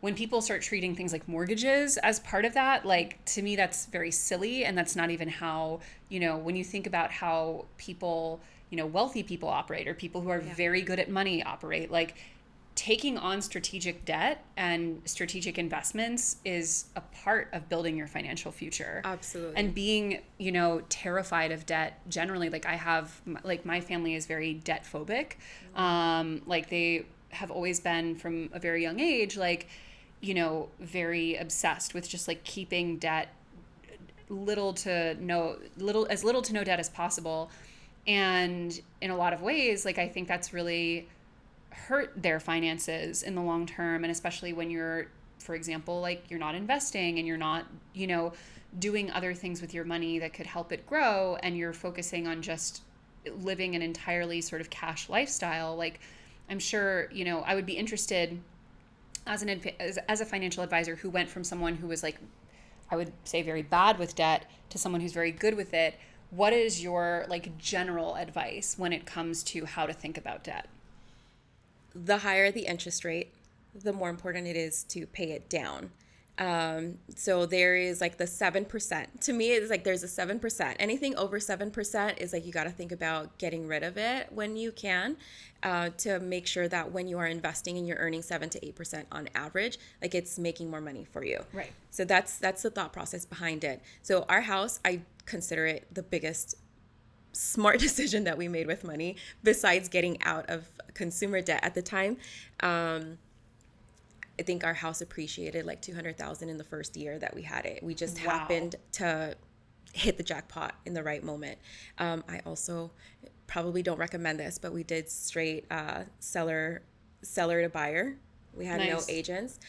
S1: when people start treating things like mortgages as part of that, like to me, that's very silly. And that's not even how, when you think about how people, wealthy people operate, or people who are very good at money operate, like taking on strategic debt and strategic investments is a part of building your financial future.
S2: Absolutely.
S1: And being, terrified of debt generally, like my family is very debt phobic. Like they have always been from a very young age, like, very obsessed with just like keeping debt as little to no debt as possible. And in a lot of ways, like I think that's really hurt their finances in the long term. And especially when you're, for example, like you're not investing and you're not, doing other things with your money that could help it grow, and you're focusing on just living an entirely sort of cash lifestyle. Like I'm sure, I would be interested as a financial advisor who went from someone who was like, I would say very bad with debt to someone who's very good with it. What is your like general advice when it comes to how to think about debt?
S2: The higher the interest rate, the more important it is to pay it down. So there is like the 7%. To me, it's like there's a 7%. Anything over 7% is like you got to think about getting rid of it when you can, to make sure that when you are investing and you're earning 7 to 8% on average, like it's making more money for you.
S1: Right.
S2: So that's the thought process behind it. So our house, I consider it the biggest smart decision that we made with money, besides getting out of consumer debt at the time. I think our house appreciated like $200,000 in the first year that we had it. We just happened to hit the jackpot in the right moment. I also probably don't recommend this, but we did straight seller to buyer. We had no agents.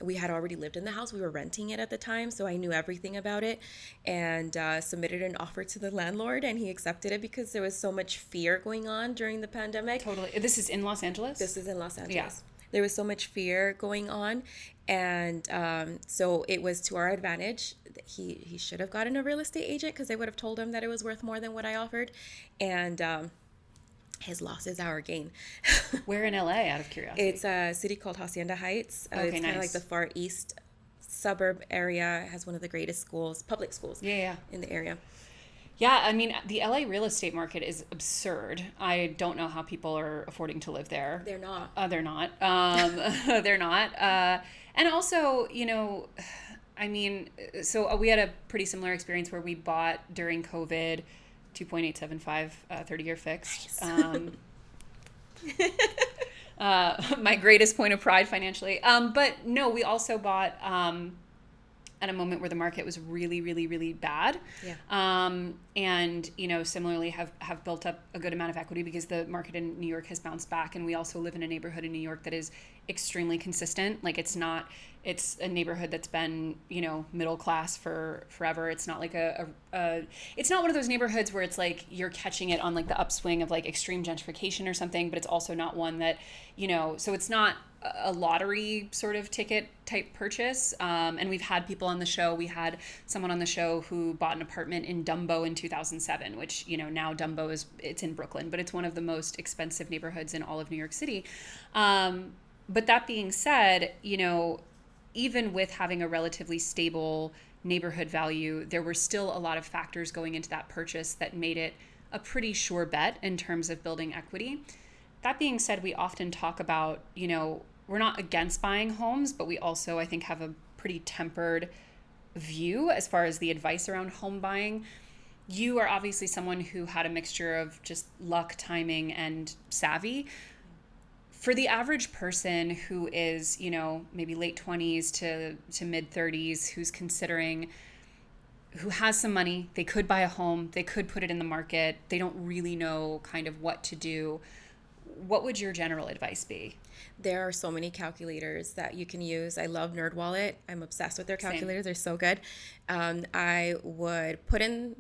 S2: We had already lived in the house. We were renting it at the time, so I knew everything about it, and submitted an offer to the landlord, and he accepted it because there was so much fear going on during the pandemic.
S1: Totally. This is in Los Angeles?
S2: This is in Los Angeles.
S1: Yeah.
S2: There was so much fear going on, and so it was to our advantage. He should have gotten a real estate agent because they would have told him that it was worth more than what I offered, and his loss is our gain.
S1: Where in LA, out of curiosity?
S2: It's a city called Hacienda Heights.
S1: Okay,
S2: it's kind of like the far east suburb area. It has one of the greatest schools, public schools, in the area.
S1: Yeah, I mean, the LA real estate market is absurd. I don't know how people are affording to live there.
S2: They're not.
S1: They're not. They're not. And also, I mean, so we had a pretty similar experience where we bought during COVID 2.875 30-year fixed. Nice. My greatest point of pride financially. But no, we also bought at a moment where the market was really, really, really bad.
S2: Yeah.
S1: And, similarly have built up a good amount of equity because the market in New York has bounced back. And we also live in a neighborhood in New York that is extremely consistent. Like it's a neighborhood that's been, middle class for forever. It's not like it's not one of those neighborhoods where it's like you're catching it on like the upswing of like extreme gentrification or something, but it's also not one that, so it's not a lottery sort of ticket type purchase. And we've had people on the show. We had someone on the show who bought an apartment in Dumbo in 2007, which, now Dumbo it's in Brooklyn, but it's one of the most expensive neighborhoods in all of New York City. But that being said, even with having a relatively stable neighborhood value, there were still a lot of factors going into that purchase that made it a pretty sure bet in terms of building equity. That being said, we often talk about, we're not against buying homes, but we also, I think, have a pretty tempered view as far as the advice around home buying. You are obviously someone who had a mixture of just luck, timing, and savvy. For the average person who is, maybe late 20s to mid 30s, who has some money, they could buy a home, they could put it in the market, they don't really know kind of what to do, what would your general advice be?
S2: There are so many calculators that you can use. I love NerdWallet. I'm obsessed with their calculators. Same. They're so good. I would put in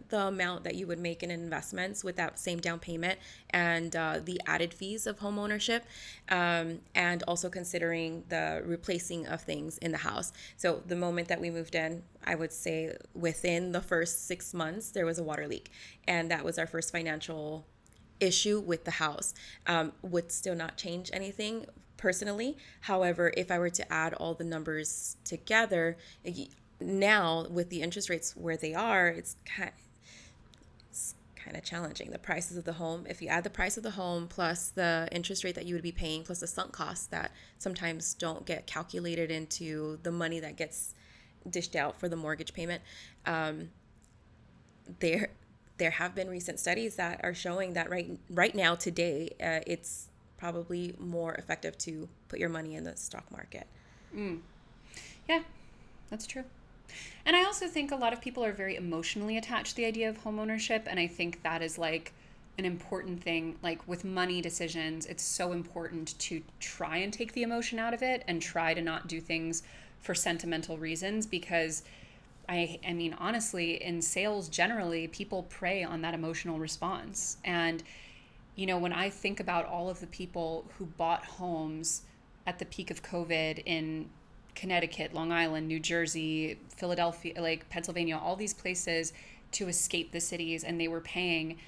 S2: the amount that you would make in investments with that same down payment and the added fees of home ownership, and also considering the replacing of things in the house. So the moment that we moved in, I would say within the first 6 months, there was a water leak. And that was our first financial issue with the house. Would still not change anything personally. However, if I were to add all the numbers together, now with the interest rates where they are, it's kind of challenging. The prices of the home, if you add the price of the home plus the interest rate that you would be paying plus the sunk costs that sometimes don't get calculated into the money that gets dished out for the mortgage payment, there have been recent studies that are showing that right now, today, it's probably more effective to put your money in the stock market.
S1: Yeah, that's true. And I also think a lot of people are very emotionally attached to the idea of home ownership. And I think that is like an important thing. Like with money decisions, it's so important to try and take the emotion out of it and try to not do things for sentimental reasons, because I mean, honestly, in sales generally, people prey on that emotional response. And, when I think about all of the people who bought homes at the peak of COVID in Connecticut, Long Island, New Jersey, Philadelphia, like Pennsylvania, all these places to escape the cities, and they were paying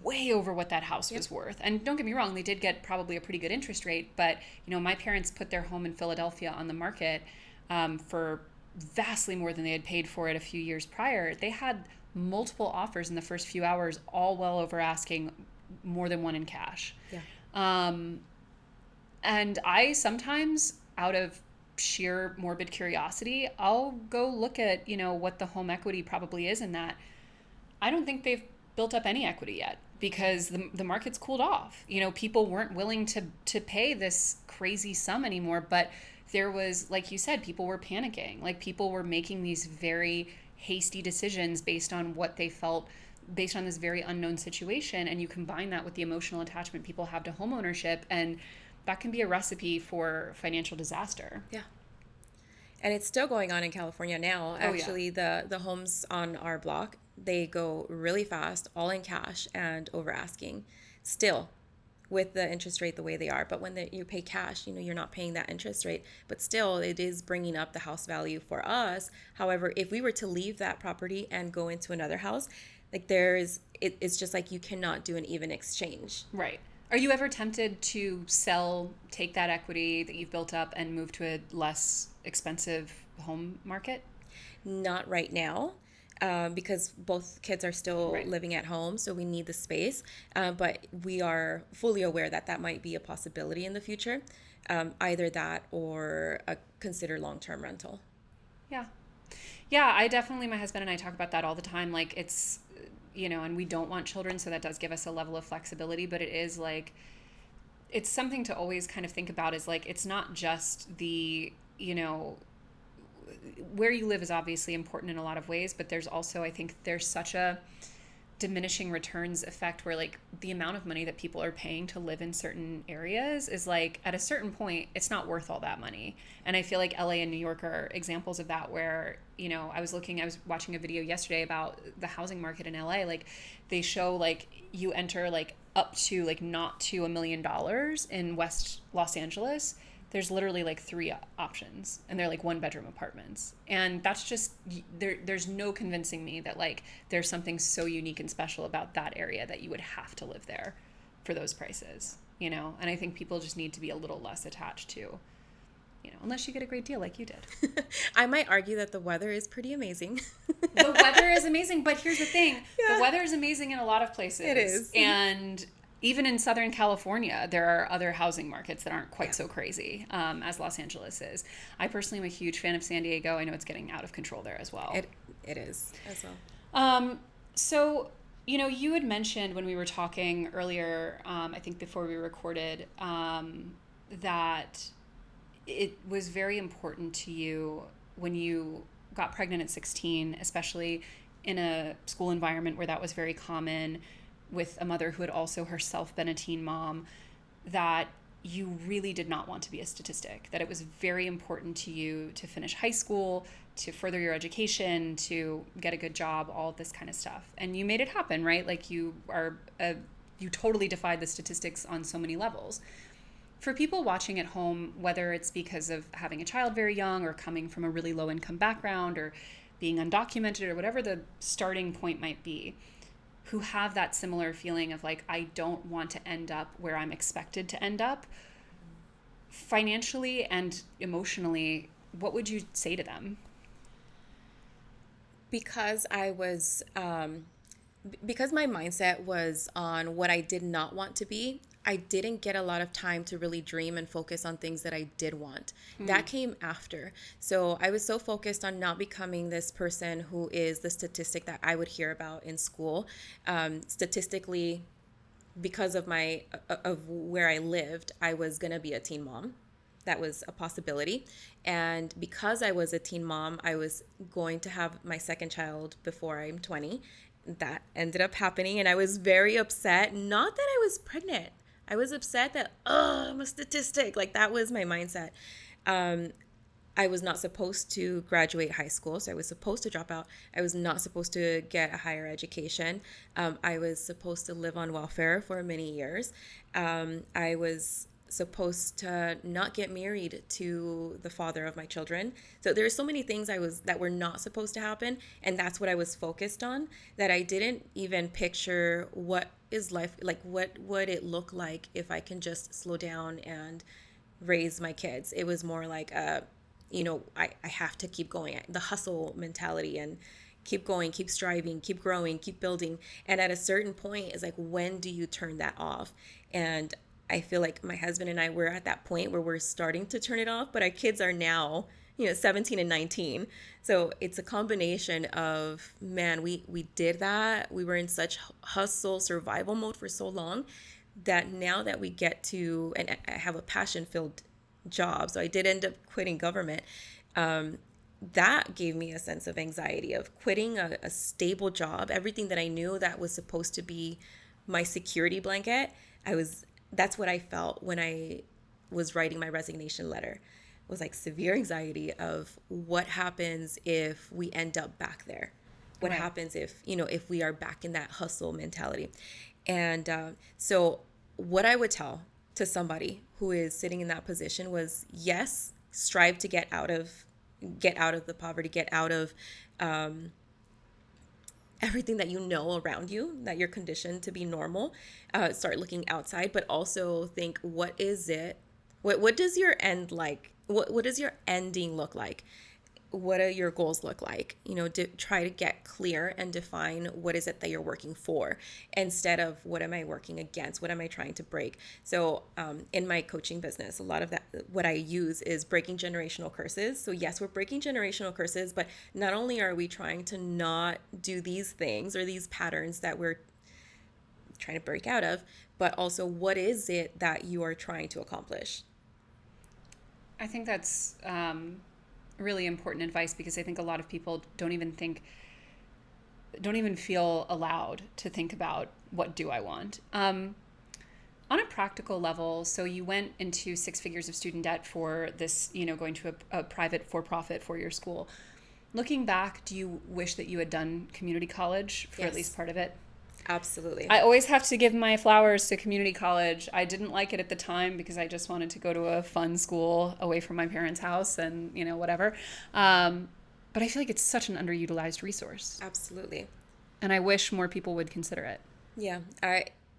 S1: way over what that house was worth. And don't get me wrong, they did get probably a pretty good interest rate, but, my parents put their home in Philadelphia on the market for vastly more than they had paid for it a few years prior. They had multiple offers in the first few hours, all well over asking, more than one in cash. Yeah. And I sometimes, out of sheer morbid curiosity, I'll go look at, what the home equity probably is in that. I don't think they've built up any equity yet because the market's cooled off. People weren't willing to pay this crazy sum anymore, but there was, like you said, people were panicking. Like people were making these very hasty decisions based on what they felt, based on this very unknown situation. And you combine that with the emotional attachment people have to homeownership, and that can be a recipe for financial disaster.
S2: Yeah. And it's still going on in California now. Actually, the homes on our block, they go really fast, all in cash and over asking still, with the interest rate the way they are. But when you pay cash, you're not paying that interest rate, but still it is bringing up the house value for us. However, if we were to leave that property and go into another house, like it's just like you cannot do an even exchange.
S1: Right. Are you ever tempted to take that equity that you've built up and move to a less expensive home market?
S2: Not right now. Because both kids are still living at home, so we need the space. But we are fully aware that might be a possibility in the future, either that or consider long-term rental.
S1: Yeah. Yeah, my husband and I talk about that all the time. Like it's, and we don't want children, so that does give us a level of flexibility, but it is like, it's something to always kind of think about is like, it's not just the, where you live is obviously important in a lot of ways, but there's also, I think there's such a diminishing returns effect where like the amount of money that people are paying to live in certain areas is like at a certain point it's not worth all that money. And I feel like LA and New York are examples of that, where I was watching a video yesterday about the housing market in LA. Like they show like you enter like up to like not to $1 million in West Los Angeles, there's literally like three options, and they're like 1-bedroom apartments. And that's just there's no convincing me that like there's something so unique and special about that area that you would have to live there for those prices. And I think people just need to be a little less attached to, unless you get a great deal like you did.
S2: I might argue that the weather is pretty amazing.
S1: The weather is amazing, but here's the thing.
S2: Yeah.
S1: The weather is amazing in a lot of places.
S2: It is.
S1: And even in Southern California, there are other housing markets that aren't quite so crazy as Los Angeles is. I personally am a huge fan of San Diego. I know it's getting out of control there as well.
S2: It is as well.
S1: So, you had mentioned when we were talking earlier, I think before we recorded, that it was very important to you when you got pregnant at 16, especially in a school environment where that was very common, with a mother who had also herself been a teen mom, that you really did not want to be a statistic, that it was very important to you to finish high school, to further your education, to get a good job, all of this kind of stuff. And you made it happen, right? Like you totally defied the statistics on so many levels. For people watching at home, whether it's because of having a child very young or coming from a really low income background or being undocumented or whatever the starting point might be, who have that similar feeling of like, I don't want to end up where I'm expected to end up, financially and emotionally, what would you say to them?
S2: Because because my mindset was on what I did not want to be, I didn't get a lot of time to really dream and focus on things that I did want. That came after. So I was so focused on not becoming this person who is the statistic that I would hear about in school. Statistically, because of where I lived, I was going to be a teen mom. That was a possibility. And because I was a teen mom, I was going to have my second child before I'm 20. That ended up happening, and I was very upset. Not that I was pregnant. I was upset that, I'm a statistic. Like, that was my mindset. I was not supposed to graduate high school, so I was supposed to drop out. I was not supposed to get a higher education. I was supposed to live on welfare for many years. I was supposed to not get married to the father of my children. So there are so many things that were not supposed to happen, and that's what I was focused on, that I didn't even picture what is life like, what would it look like if I can just slow down and raise my kids. It was more like I have to keep going, the hustle mentality, and keep going, keep striving, keep growing, keep building. And at a certain point, it's like, when do you turn that off? And I feel like my husband and I were at that point where we're starting to turn it off, but our kids are now, 17 and 19. So it's a combination of, man, we did that. We were in such hustle survival mode for so long that now that we get to, and I have a passion-filled job, so I did end up quitting government. That gave me a sense of anxiety of quitting a stable job, everything that I knew that was supposed to be my security blanket. That's what I felt when I was writing my resignation letter. It was like severe anxiety of what happens if we end up back there? What happens if we are back in that hustle mentality? And so what I would tell to somebody who is sitting in that position was, yes, strive to get out of the poverty, get out of everything that around you, that you're conditioned to be normal. Start looking outside, but also think, what is it? What does your end like? What does your ending look like? What do your goals look like? Try to get clear and define what is it that you're working for, instead of what am I working against? What am I trying to break? So in my coaching business, a lot of that, what I use is breaking generational curses. So yes, we're breaking generational curses, but not only are we trying to not do these things or these patterns that we're trying to break out of, but also what is it that you are trying to accomplish?
S1: I think that's really important advice, because I think a lot of people don't even feel allowed to think about, what do I want? On a practical level, so you went into 6 figures of student debt for this, going to a private for-profit 4-year school. Looking back, do you wish that you had done community college for at least part of it?
S2: Absolutely.
S1: I always have to give my flowers to community college. I didn't like it at the time because I just wanted to go to a fun school away from my parents' house and, whatever. But I feel like it's such an underutilized resource.
S2: Absolutely.
S1: And I wish more people would consider it.
S2: Yeah.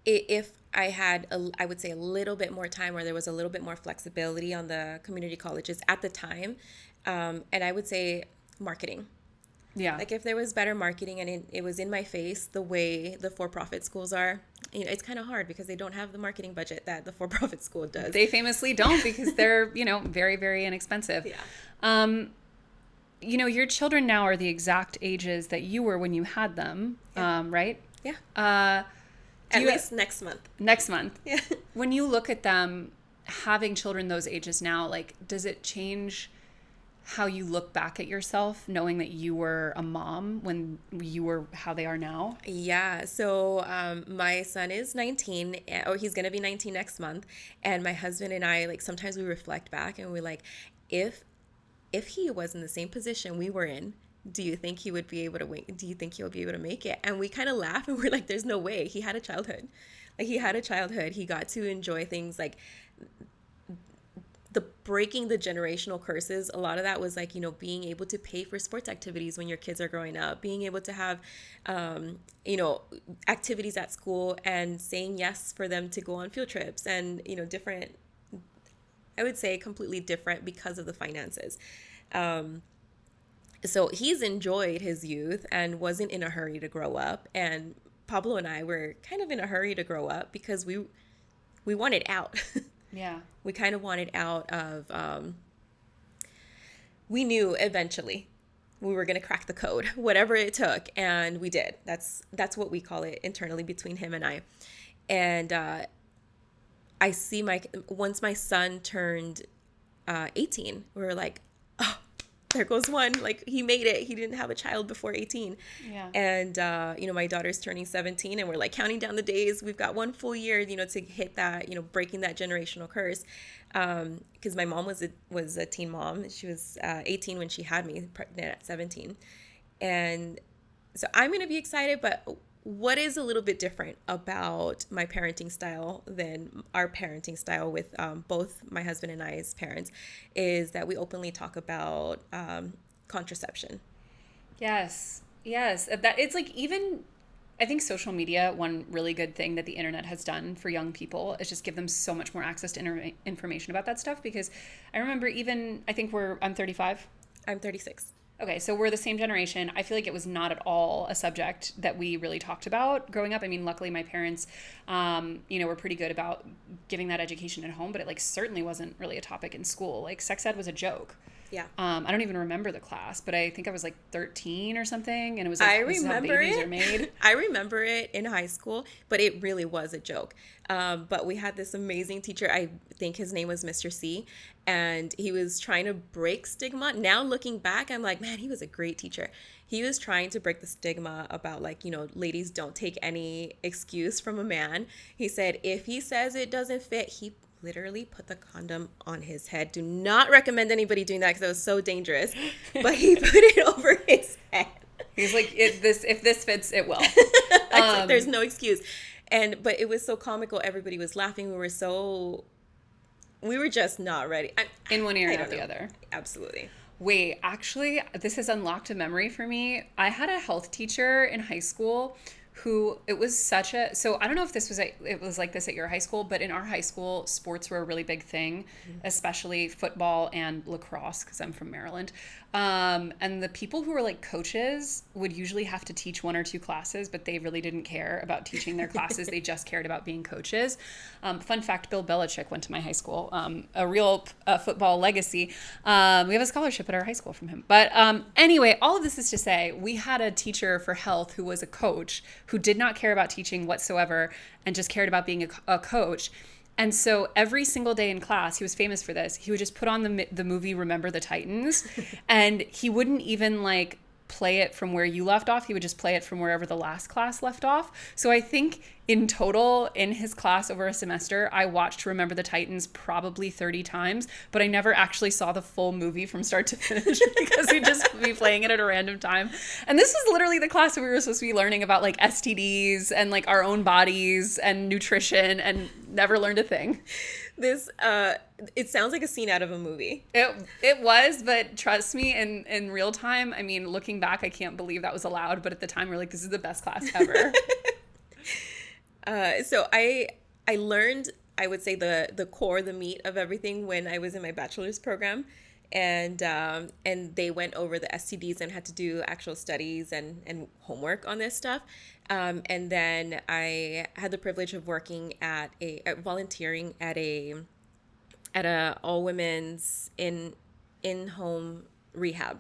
S2: If I had, I would say, a little bit more time, or there was a little bit more flexibility on the community colleges at the time, and I would say marketing.
S1: Yeah.
S2: Like if there was better marketing and it was in my face the way the for-profit schools are, it's kind of hard because they don't have the marketing budget that the for-profit school does.
S1: They famously don't, because they're, very, very inexpensive.
S2: Yeah.
S1: Your children now are the exact ages that you were when you had them, right?
S2: Yeah. At least next month.
S1: Next month.
S2: Yeah.
S1: When you look at them, having children those ages now, like, does it change how you look back at yourself, knowing that you were a mom when you were how they are now?
S2: Yeah. So my son is 19, or he's going to be 19 next month. And my husband and I, like, sometimes we reflect back and we're like, if he was in the same position we were in, do you think he would be able to do you think he'll be able to make it? And we kind of laugh and we're like, there's no way. He had a childhood. He got to enjoy things like the breaking the generational curses. A lot of that was like, being able to pay for sports activities when your kids are growing up, being able to have, activities at school and saying yes for them to go on field trips and, different, I would say completely different because of the finances. So he's enjoyed his youth and wasn't in a hurry to grow up. And Pablo and I were kind of in a hurry to grow up because we wanted out.
S1: Yeah.
S2: We kind of wanted out of, we knew eventually we were going to crack the code, whatever it took. And we did. That's what we call it internally between him and I. And I see once my son turned 18, we were like, oh, there goes one. Like, he made it. He didn't have a child before 18.
S1: Yeah.
S2: And, my daughter's turning 17 and we're like counting down the days. We've got 1 full year, to hit that, breaking that generational curse. Because my mom was a teen mom. She was 18 when she had me, pregnant at 17. And so I'm going to be excited, but what is a little bit different about my parenting style than our parenting style with both my husband and I's parents is that we openly talk about contraception.
S1: Yes. That it's like, even I think social media, one really good thing that the internet has done for young people is just give them so much more access to information about that stuff. Because I remember I'm 35.
S2: I'm 36.
S1: Okay, so we're the same generation. I feel like it was not at all a subject that we really talked about growing up. I mean, luckily my parents, were pretty good about giving that education at home, but it certainly wasn't really a topic in school. Like, sex ed was a joke.
S2: Yeah.
S1: I don't even remember the class, but I think I was 13 or something, and it was like,
S2: I remember
S1: this is how babies are made.
S2: I remember it in high school, but it really was a joke. But we had this amazing teacher. I think his name was Mr. C, and he was trying to break stigma. Now looking back, I'm like, man, he was a great teacher. He was trying to break the stigma about ladies don't take any excuse from a man. He said, if he says it doesn't fit, he literally put the condom on his head. Do not recommend anybody doing that because it was so dangerous. But he put it over his head.
S1: He's like, if this fits, it will.
S2: Like, there's no excuse. But it was so comical. Everybody was laughing. We were just not ready.
S1: In one ear and out the other.
S2: Absolutely.
S1: Wait, actually, this has unlocked a memory for me. I had a health teacher in high school who it was so I don't know if it was like this at your high school, but in our high school, sports were a really big thing, especially football and lacrosse, because I'm from Maryland. And the people who were coaches would usually have to teach 1 or 2 classes, but they really didn't care about teaching their classes. They just cared about being coaches. Fun fact, Bill Belichick went to my high school, a real football legacy. We have a scholarship at our high school from him. But anyway, all of this is to say, we had a teacher for health who was a coach who did not care about teaching whatsoever and just cared about being a coach. And so every single day in class, he was famous for this. He would just put on the movie Remember the Titans, and he wouldn't even like play it from where you left off. He would just play it from wherever the last class left off. So I think in total in his class over a semester, I watched Remember the Titans probably 30 times, but I never actually saw the full movie from start to finish because he'd just be playing it at a random time. And this was literally the class that we were supposed to be learning about like STDs and like our own bodies and nutrition, and never learned a thing.
S2: This it sounds like a scene out of a movie.
S1: It was, but trust me, in real time, I mean, looking back, I can't believe that was allowed. But at the time, we're like, this is the best class ever.
S2: So I learned, I would say, the core, the meat of everything when I was in my bachelor's program, and they went over the STDs and had to do actual studies and homework on this stuff. And then I had the privilege of working volunteering at a all women's in-home rehab.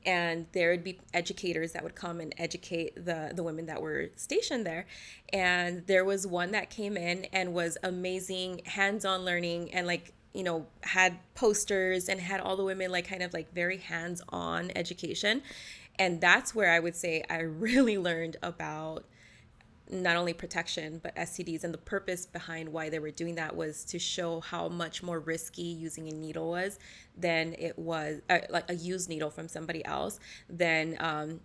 S2: And there would be educators that would come and educate the women that were stationed there. And there was one that came in and was amazing, hands-on learning, and like, you know, had posters and had all the women like kind of like very hands-on education. And that's where I would say I really learned about not only protection, but STDs. And the purpose behind why they were doing that was to show how much more risky using a needle was than it was, like a used needle from somebody else, than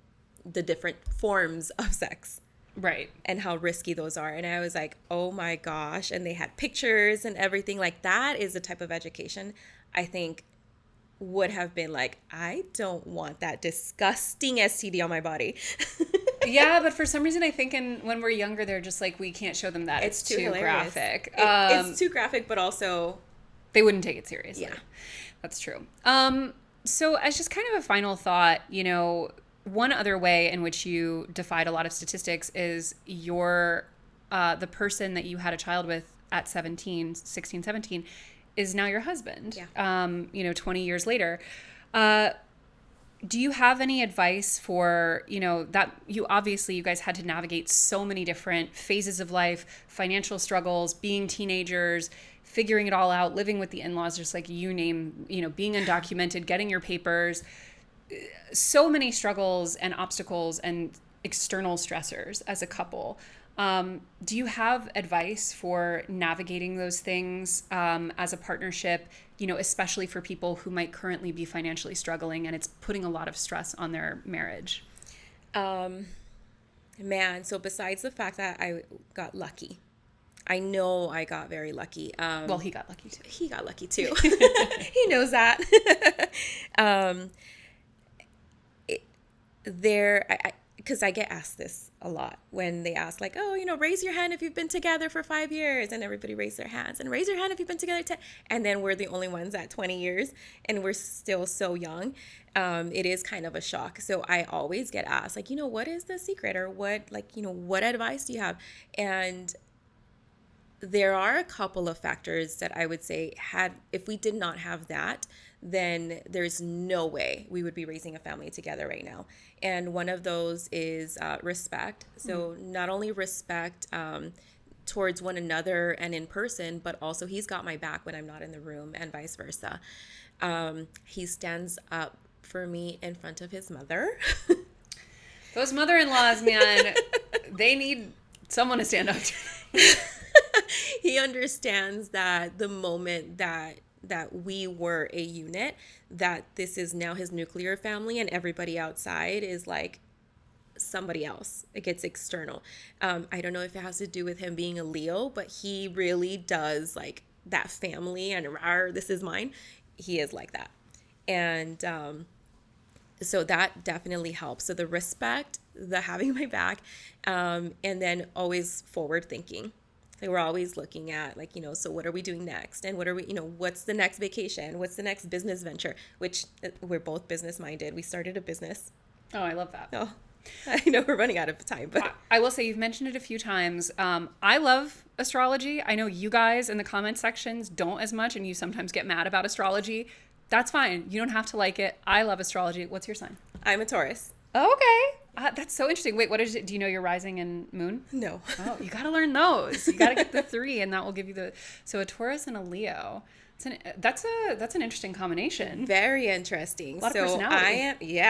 S2: the different forms of sex.
S1: Right.
S2: And how risky those are. And I was like, oh my gosh. And they had pictures and everything. Like, that is the type of education I think would have been like, I don't want that disgusting STD on my body.
S1: Yeah, but for some reason, I think when we're younger, they're just like, we can't show them that. It's too graphic.
S2: It's too graphic, but also
S1: they wouldn't take it seriously.
S2: Yeah,
S1: that's true. So as just kind of a final thought, you know, one other way in which you defied a lot of statistics is the person that you had a child with at 16, 17 is now your husband.
S2: Yeah.
S1: 20 years later. Do you have any advice for, that you guys had to navigate so many different phases of life, financial struggles, being teenagers, figuring it all out, living with the in-laws, just like you name, being undocumented, getting your papers, so many struggles and obstacles and external stressors as a couple. Do you have advice for navigating those things as a partnership, especially for people who might currently be financially struggling and it's putting a lot of stress on their marriage?
S2: So besides the fact that I got lucky, I know I got very lucky.
S1: Well, he got lucky too.
S2: He got lucky too. He knows that. Because I get asked this a lot when they ask like, oh, raise your hand if you've been together for 5 years, and everybody raise their hands, and raise your hand if you've been together 10, and then we're the only ones at 20 years and we're still so young. It is kind of a shock. So I always get asked like, what is the secret, or what advice do you have? And there are a couple of factors that I would say if we did not have that, then there's no way we would be raising a family together right now. And one of those is respect. So not only respect towards one another and in person, but also he's got my back when I'm not in the room, and vice versa. He stands up for me in front of his mother.
S1: Those mother-in-laws, man, they need someone to stand up to.
S2: He understands that the moment that we were a unit, that this is now his nuclear family, and everybody outside is like somebody else. It gets external. I don't know if it has to do with him being a Leo, but he really does like that family and this is mine. He is like that. And so that definitely helps. So the respect, the having my back, and then always forward thinking. Like we're always looking at like, so what are we doing next? And what are we, what's the next vacation? What's the next business venture? Which we're both business minded. We started a business.
S1: Oh, I love that.
S2: Oh, I know we're running out of time, but
S1: I will say you've mentioned it a few times. I love astrology. I know you guys in the comment sections don't as much, and you sometimes get mad about astrology. That's fine. You don't have to like it. I love astrology. What's your sign?
S2: I'm a Taurus.
S1: Okay. That's so interesting. Wait, what is it? Do you know your rising and moon?
S2: No.
S1: Oh, you got to learn those. You got to get the 3, and that will give you so a Taurus and a Leo. That's an interesting combination.
S2: Very interesting.
S1: A lot of personality.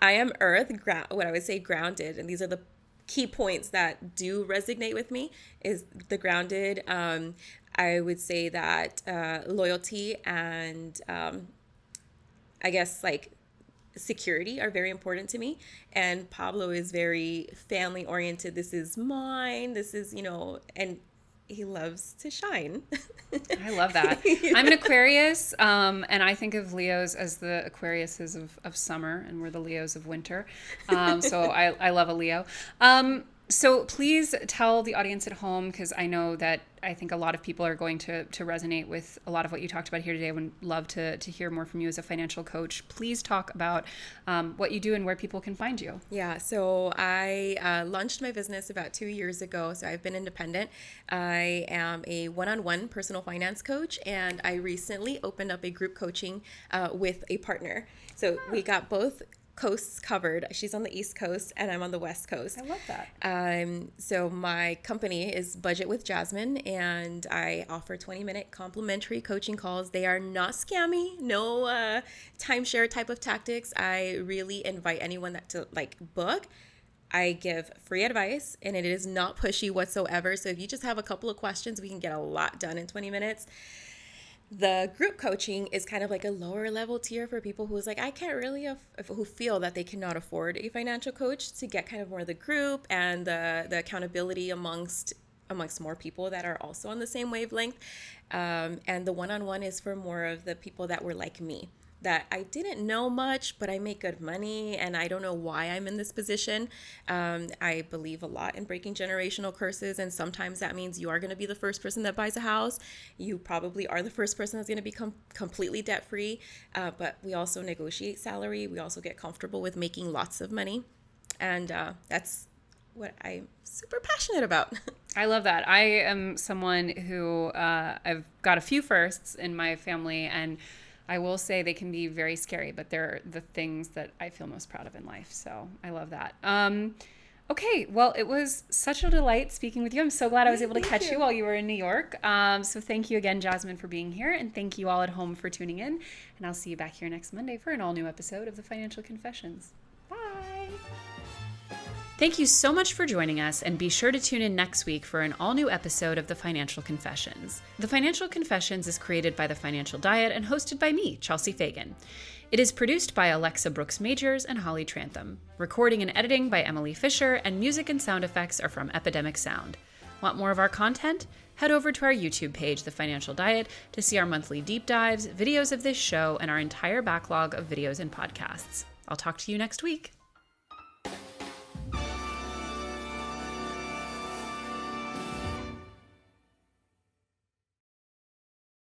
S2: I am earth, what I would say grounded. And these are the key points that do resonate with me is the grounded. I would say that loyalty and I guess like security are very important to me. And Pablo is very family oriented. This is mine. This is, and he loves to shine.
S1: I love that. I'm an Aquarius, and I think of Leos as the Aquariuses of summer, and we're the Leos of winter. So I love a Leo. So please tell the audience at home, because I think a lot of people are going to resonate with a lot of what you talked about here today. I would love to hear more from you as a financial coach. Please talk about what you do and where people can find you.
S2: Yeah, so I launched my business about 2 years ago. So I've been independent. I am a one-on-one personal finance coach, and I recently opened up a group coaching with a partner. So we got both coasts covered. She's on the East Coast and I'm on the West Coast.
S1: I love that.
S2: So my company is Budget with Jasmine, and I offer 20-minute complimentary coaching calls. They are not scammy, no timeshare type of tactics. I really invite anyone to book. I give free advice, and it is not pushy whatsoever. So if you just have a couple of questions, we can get a lot done in 20 minutes. The group coaching is kind of like a lower level tier for people who's like, I can't really, who feel that they cannot afford a financial coach, to get kind of more of the group and the accountability amongst more people that are also on the same wavelength. And the one-on-one is for more of the people that were like me, that I didn't know much, but I make good money and I don't know why I'm in this position. I believe a lot in breaking generational curses, and sometimes that means you are going to be the first person that buys a house. You probably are the first person that's going to become completely debt-free, but we also negotiate salary. We also get comfortable with making lots of money, and that's what I'm super passionate about.
S1: I love that. I am someone who I've got a few firsts in my family, and I will say they can be very scary, but they're the things that I feel most proud of in life. So I love that. Okay, well, it was such a delight speaking with you. I'm so glad I was able to catch you while you were in New York. So thank you again, Jasmine, for being here. And thank you all at home for tuning in. And I'll see you back here next Monday for an all-new episode of The Financial Confessions. Bye. Thank you so much for joining us, and be sure to tune in next week for an all-new episode of The Financial Confessions. The Financial Confessions is created by The Financial Diet and hosted by me, Chelsea Fagan. It is produced by Alexa Brooks-Majors and Holly Trantham. Recording and editing by Emily Fisher, and music and sound effects are from Epidemic Sound. Want more of our content? Head over to our YouTube page, The Financial Diet, to see our monthly deep dives, videos of this show, and our entire backlog of videos and podcasts. I'll talk to you next week.